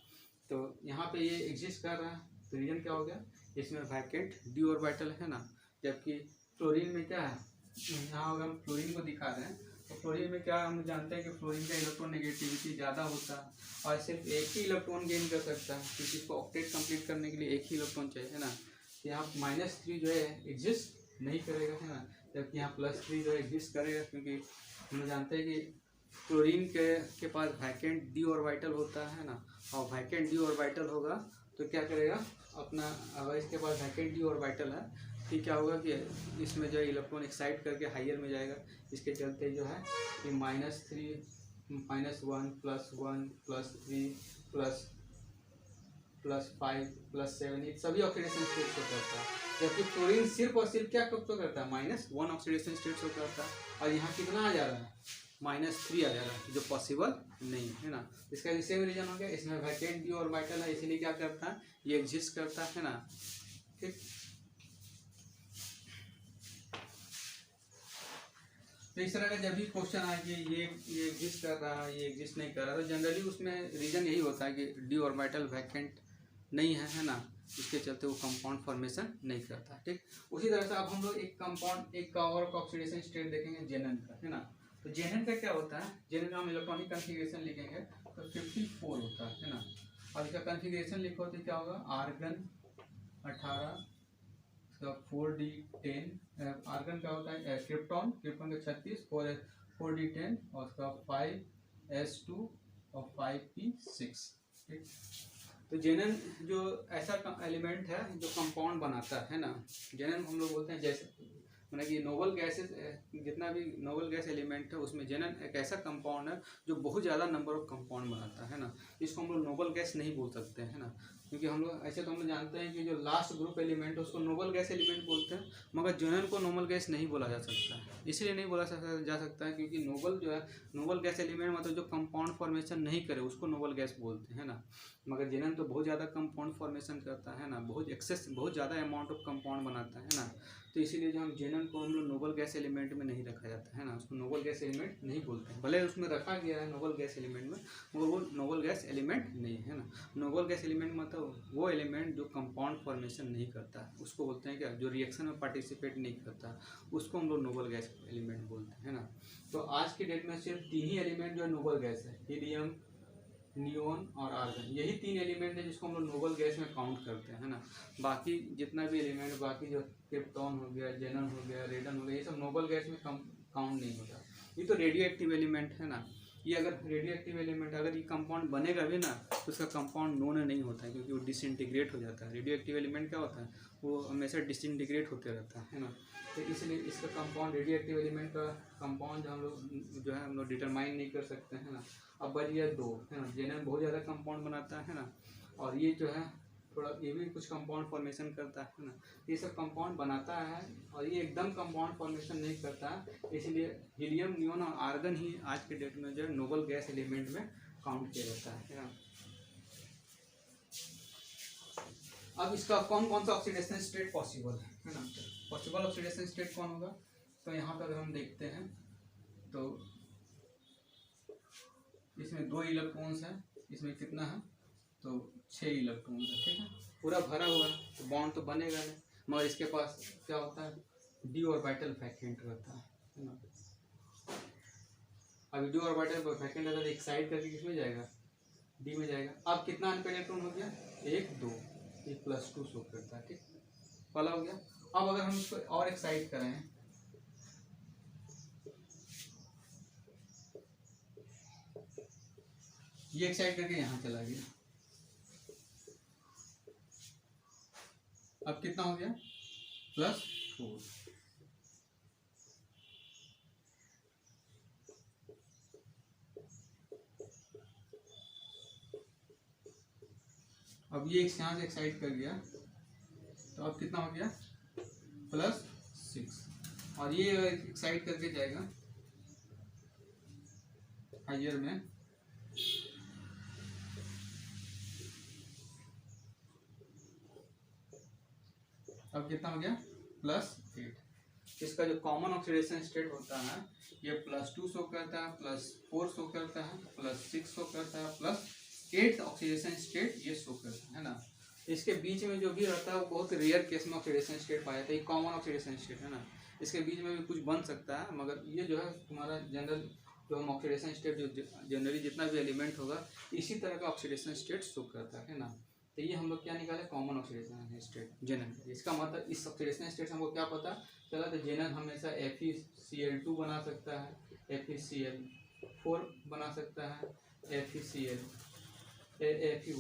तो यहाँ पे ये एग्जिस्ट कर रहा है। तो रीजन क्या हो गया, इसमें वैकेंट डी ऑर्बिटल है ना, जबकि फ्लोरीन में क्या है, यहाँ अगर हम फ्लोरीन को दिखा रहे हैं तो फ्लोरीन में क्या हम जानते हैं कि फ्लोरीन का इलेक्ट्रॉन नेगेटिविटी ज़्यादा होता है और सिर्फ एक ही इलेक्ट्रॉन गेन कर सकता है क्योंकि इसको ऑक्टेट कंप्लीट करने के लिए एक ही इलेक्ट्रॉन चाहिए, है ना। तो यहाँ -3 जो है एग्जिस्ट नहीं करेगा, है ना, जबकि यहाँ +3 जो है एग्जिस्ट करेगा क्योंकि हम जानते हैं कि क्लोरीन के पास वैकेंट डी ऑर्बिटल होता है ना, और वैकेंट डी ऑर्बिटल होगा तो क्या करेगा अपना, अगर इसके पास वैकेंट डी ऑर्बिटल है फिर क्या होगा कि इसमें जो है इलेक्ट्रॉन एक्साइट करके हायर में जाएगा, इसके चलते जो है कि -3 -1 +1 +3 +5 +7 ये सभी ऑक्सीडेशन स्टेट्स को करता है, जबकि फ्लोरीन सिर्फ और सिर्फ क्या कब तो करता है -1 ऑक्सीडेशन स्टेट्स को करता है और यहाँ कितना आ जा रहा है -3 आ जा रहा है जो पॉसिबल नहीं है ना। इसका सेम रीजन हो गया, इसमें वैकेंट डी ऑर्बिटल है इसीलिए क्या करता है ये एग्जिस्ट करता है ना, ठीक। तो इस तरह का जब भी क्वेश्चन आए कि ये एग्जिस्ट कर रहा है ये एग्जिस्ट नहीं कर रहा, तो जनरली उसमें रीजन यही होता है कि डी ऑर्बिटल वैकेंट नहीं है ना, इसके चलते वो कंपाउंड फॉर्मेशन नहीं करता, ठीक। उसी तरह से अब हम लोग एक कंपाउंड एक और ऑक्सीडेशन स्टेट देखेंगे जेनन का, है ना। तो जेनन का क्या होता है, जेनन का हम इलेक्ट्रॉनिक कन्फिग्रेशन लिखेंगे तो 54 होता है ना, और इसका कन्फिग्रेशन लिखो तो क्या होगा, आर्गन 18 4d10, आर्गन का होता है क्रिप्टॉन का 36 4d10 और उसका 5s2 और 5p6, ठीक। तो जेनन जो ऐसा एलिमेंट है जो कंपाउंड बनाता है ना, जेनन हम लोग बोलते हैं जैसे मतलब कि नोबल गैसेस जितना भी नोबल गैस एलिमेंट है उसमें जेनन एक ऐसा कंपाउंड है जो बहुत ज़्यादा नंबर ऑफ कंपाउंड बनाता है ना, इसको हम लोग नोबल गैस नहीं बोल सकते हैं ना, क्योंकि हम लोग ऐसे तो हम लोग जानते हैं कि जो लास्ट ग्रुप एलिमेंट है उसको नोबल गैस एलिमेंट बोलते हैं, मगर जेनन को नोबल गैस नहीं बोला जा सकता है। इसलिए नहीं बोला जा सकता है क्योंकि नोबल जो है नोबल गैस एलिमेंट मतलब जो कंपाउंड फॉर्मेशन नहीं करे उसको नोबल गैस बोलते हैं ना, मगर जेनन तो बहुत ज़्यादा कंपाउंड फॉर्मेशन करता है ना, बहुत ज़्यादा अमाउंट ऑफ कंपाउंड बनाता है ना, तो इसीलिए जो हम जेनन को हम लोग नोबल गैस एलिमेंट में नहीं रखा जाता है ना, उसको नोबल गैस एलिमेंट नहीं बोलते हैं, भले उसमें रखा गया है नोबल गैस एलिमेंट में मगर वो नोबल गैस एलिमेंट नहीं है ना। नोबल गैस एलिमेंट मतलब वो एलिमेंट जो कंपाउंड फॉर्मेशन नहीं करता है उसको बोलते हैं क्या, जो रिएक्शन में पार्टिसिपेट नहीं करता उसको हम लोग नोबल गैस एलिमेंट बोलते हैं ना। तो आज की डेट में सिर्फ 3 ही एलिमेंट जो है नोबल गैस है, हीलियम, नियोन और आर्गन, यही 3 एलिमेंट है जिसको हम लोग नोबल गैस में काउंट करते हैं ना। बाकी जितना भी एलिमेंट बाकी जो क्रिप्टॉन हो गया, जेनन हो गया, रेडन हो गया, ये सब नोबल गैस में काउंट नहीं होता। ये तो रेडियो एक्टिव एलिमेंट है ना, ये अगर रेडियो एक्टिव एलिमेंट अगर ये कंपाउंड बनेगा भी ना तो उसका कंपाउंड नोन नहीं होता है क्योंकि वो डिसइंटीग्रेट हो जाता है। रेडियो एक्टिव एलिमेंट क्या होता है, वो हमेशा डिसइंटीग्रेट होते रहता है ना, तो इसलिए इसका कंपाउंड रेडियो एक्टिव एलिमेंट का कंपाउंड हम लोग डिटरमाइन नहीं कर सकते हैं ना। अब बच गया 2 है ना, जेनन बहुत ज़्यादा कंपाउंड बनाता है ना, और ये जो है थोड़ा ये भी कुछ कंपाउंड फॉर्मेशन करता है ना, ये सब कंपाउंड बनाता है और ये एकदम कंपाउंड फॉर्मेशन नहीं करता है, इसलिए हीलियम, नियोन और आर्गन ही आज के डेट में जो है नोबल गैस एलिमेंट में काउंट किया जाता है ना। अब इसका कौन कौन सा ऑक्सीडेशन स्टेट पॉसिबल है ना, पॉसिबल ऑक्सीडेशन स्टेट कौन होगा, तो यहाँ पर हम देखते हैं तो इसमें 2 इलेक्ट्रॉन्स हैं, इसमें कितना है तो 6 इलेक्ट्रॉन्स है, ठीक है, पूरा भरा हुआ है तो बॉन्ड तो बनेगा नहीं, मगर इसके पास क्या होता है डी ऑर्बिटल वैकेंट रहता है ना। अब डी ऑर्बिटल वैकेंट रहता है एक्साइड करके किसमें जाएगा, डी में जाएगा। अब कितना अनपेयर्ड इलेक्ट्रॉन हो गया 1 2, ये +2 शो करता है, ठीक, वाला हो गया। अब अगर हम इसको और एक्साइट करें ये एक्साइड करके यहाँ चला गया। अब कितना हो गया +4। अब ये यहाँ से एक्साइड कर गया तो अब कितना हो गया +6 और ये एक्साइड करके जाएगा हायर में अब कितना हो गया +8। इसका जो कॉमन ऑक्सीडेशन स्टेट होता है ये +2 शो करता है, +4 शो करता है, +6 शो करता है, +8 ऑक्सीडेशन स्टेट ये शो करता है ना। इसके बीच में जो भी रहता है वो बहुत रेयर केस में ऑक्सीडेशन स्टेट पाया जाता है। ये कॉमन ऑक्सीडेशन स्टेट है ना, इसके बीच में भी कुछ बन सकता है, मगर ये जो है तुम्हारा जनरल जो हम ऑक्सीडेशन स्टेट जो जनरली जितना भी एलिमेंट होगा इसी तरह का ऑक्सीडेशन स्टेट शो करता है ना। तो ये हम लोग क्या निकाले कॉमन ऑक्सीडेशन स्टेट जेनन। इसका मतलब इस ऑक्सीडेशन स्टेट से हमको क्या पता चला, तो जेनन हमेशा FeCl2 बना सकता है, FeCl4 बना सकता है, XeCl2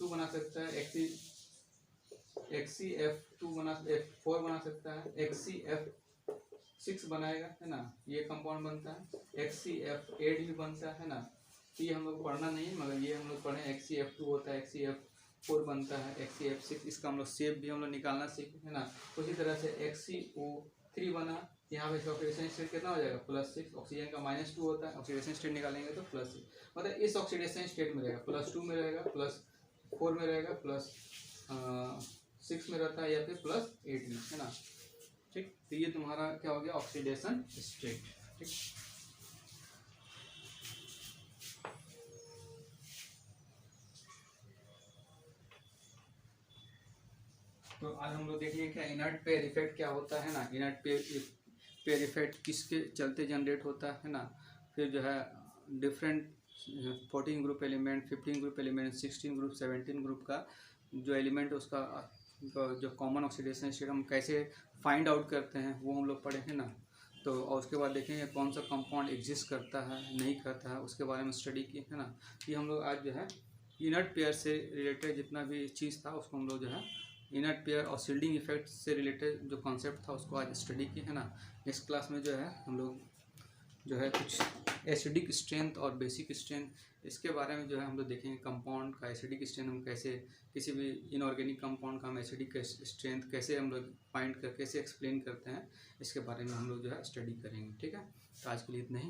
बना सकता है, XeF2 4 बना सकता है, XeF6 बनाएगा है ना, ये कंपाउंड बनता है, XeF8 भी बनता है ना। तो ये हम लोग पढ़ना नहीं मगर ये हम लोग पढ़े XeF2 होता है, XeF4 बनता है, XeF6 इसका हम लोग शेप भी हम लोग निकालना सीखे है ना। उसी तरह से XeO3 बना, यहाँ पे ऑक्सीडेशन स्टेट कितना हो जाएगा +6, ऑक्सीजन का -2 होता है, ऑक्सीडेशन स्टेट निकालेंगे तो +6, मतलब इस ऑक्सीडेशन स्टेट में रहेगा +2 में रहेगा, +4 में रहेगा, +6 में रहता है या फिर +8 में है ना। ठीक, तो ये तुम्हारा क्या हो गया ऑक्सीडेशन स्टेट। ठीक, तो आज हम लोग देखेंगे क्या इनर्ट पेयर इफेक्ट क्या होता है ना। इनर्ट पेयर इफेक्ट किसके चलते जनरेट होता है ना। फिर जो है different 14 group element, 15 group element, 16 group, 17 group का जो एलिमेंट उसका जो कॉमन ऑक्सीडेशन स्टेट हम कैसे फाइंड आउट करते हैं वो हम लोग पढ़े हैं ना। तो और उसके बाद देखेंगे कौन सा कंपाउंड एग्जिस्ट करता है नहीं करता है, उसके बारे में स्टडी की है ना। ये हम लोग आज जो है इनर्ट पेयर से रिलेटेड जितना भी चीज़ था उसको हम लोग जो है इनर्ट पेयर और शील्डिंग इफेक्ट से रिलेटेड जो कॉन्सेप्ट था उसको आज स्टडी की है ना। नेक्स्ट क्लास में जो है हम लोग जो है कुछ एसिडिक स्ट्रेंथ और बेसिक स्ट्रेंथ इसके बारे में जो है हम लोग देखेंगे। कंपाउंड का एसिडिक स्ट्रेंथ हम कैसे, किसी भी इनऑर्गेनिक कंपाउंड का हम एसिडिक स्ट्रेंथ कैसे हम लोग फाइंड कर कैसे एक्सप्लेन करते हैं, इसके बारे में हम लोग जो है स्टडी करेंगे। ठीक है, तो आज के लिए इतना ही।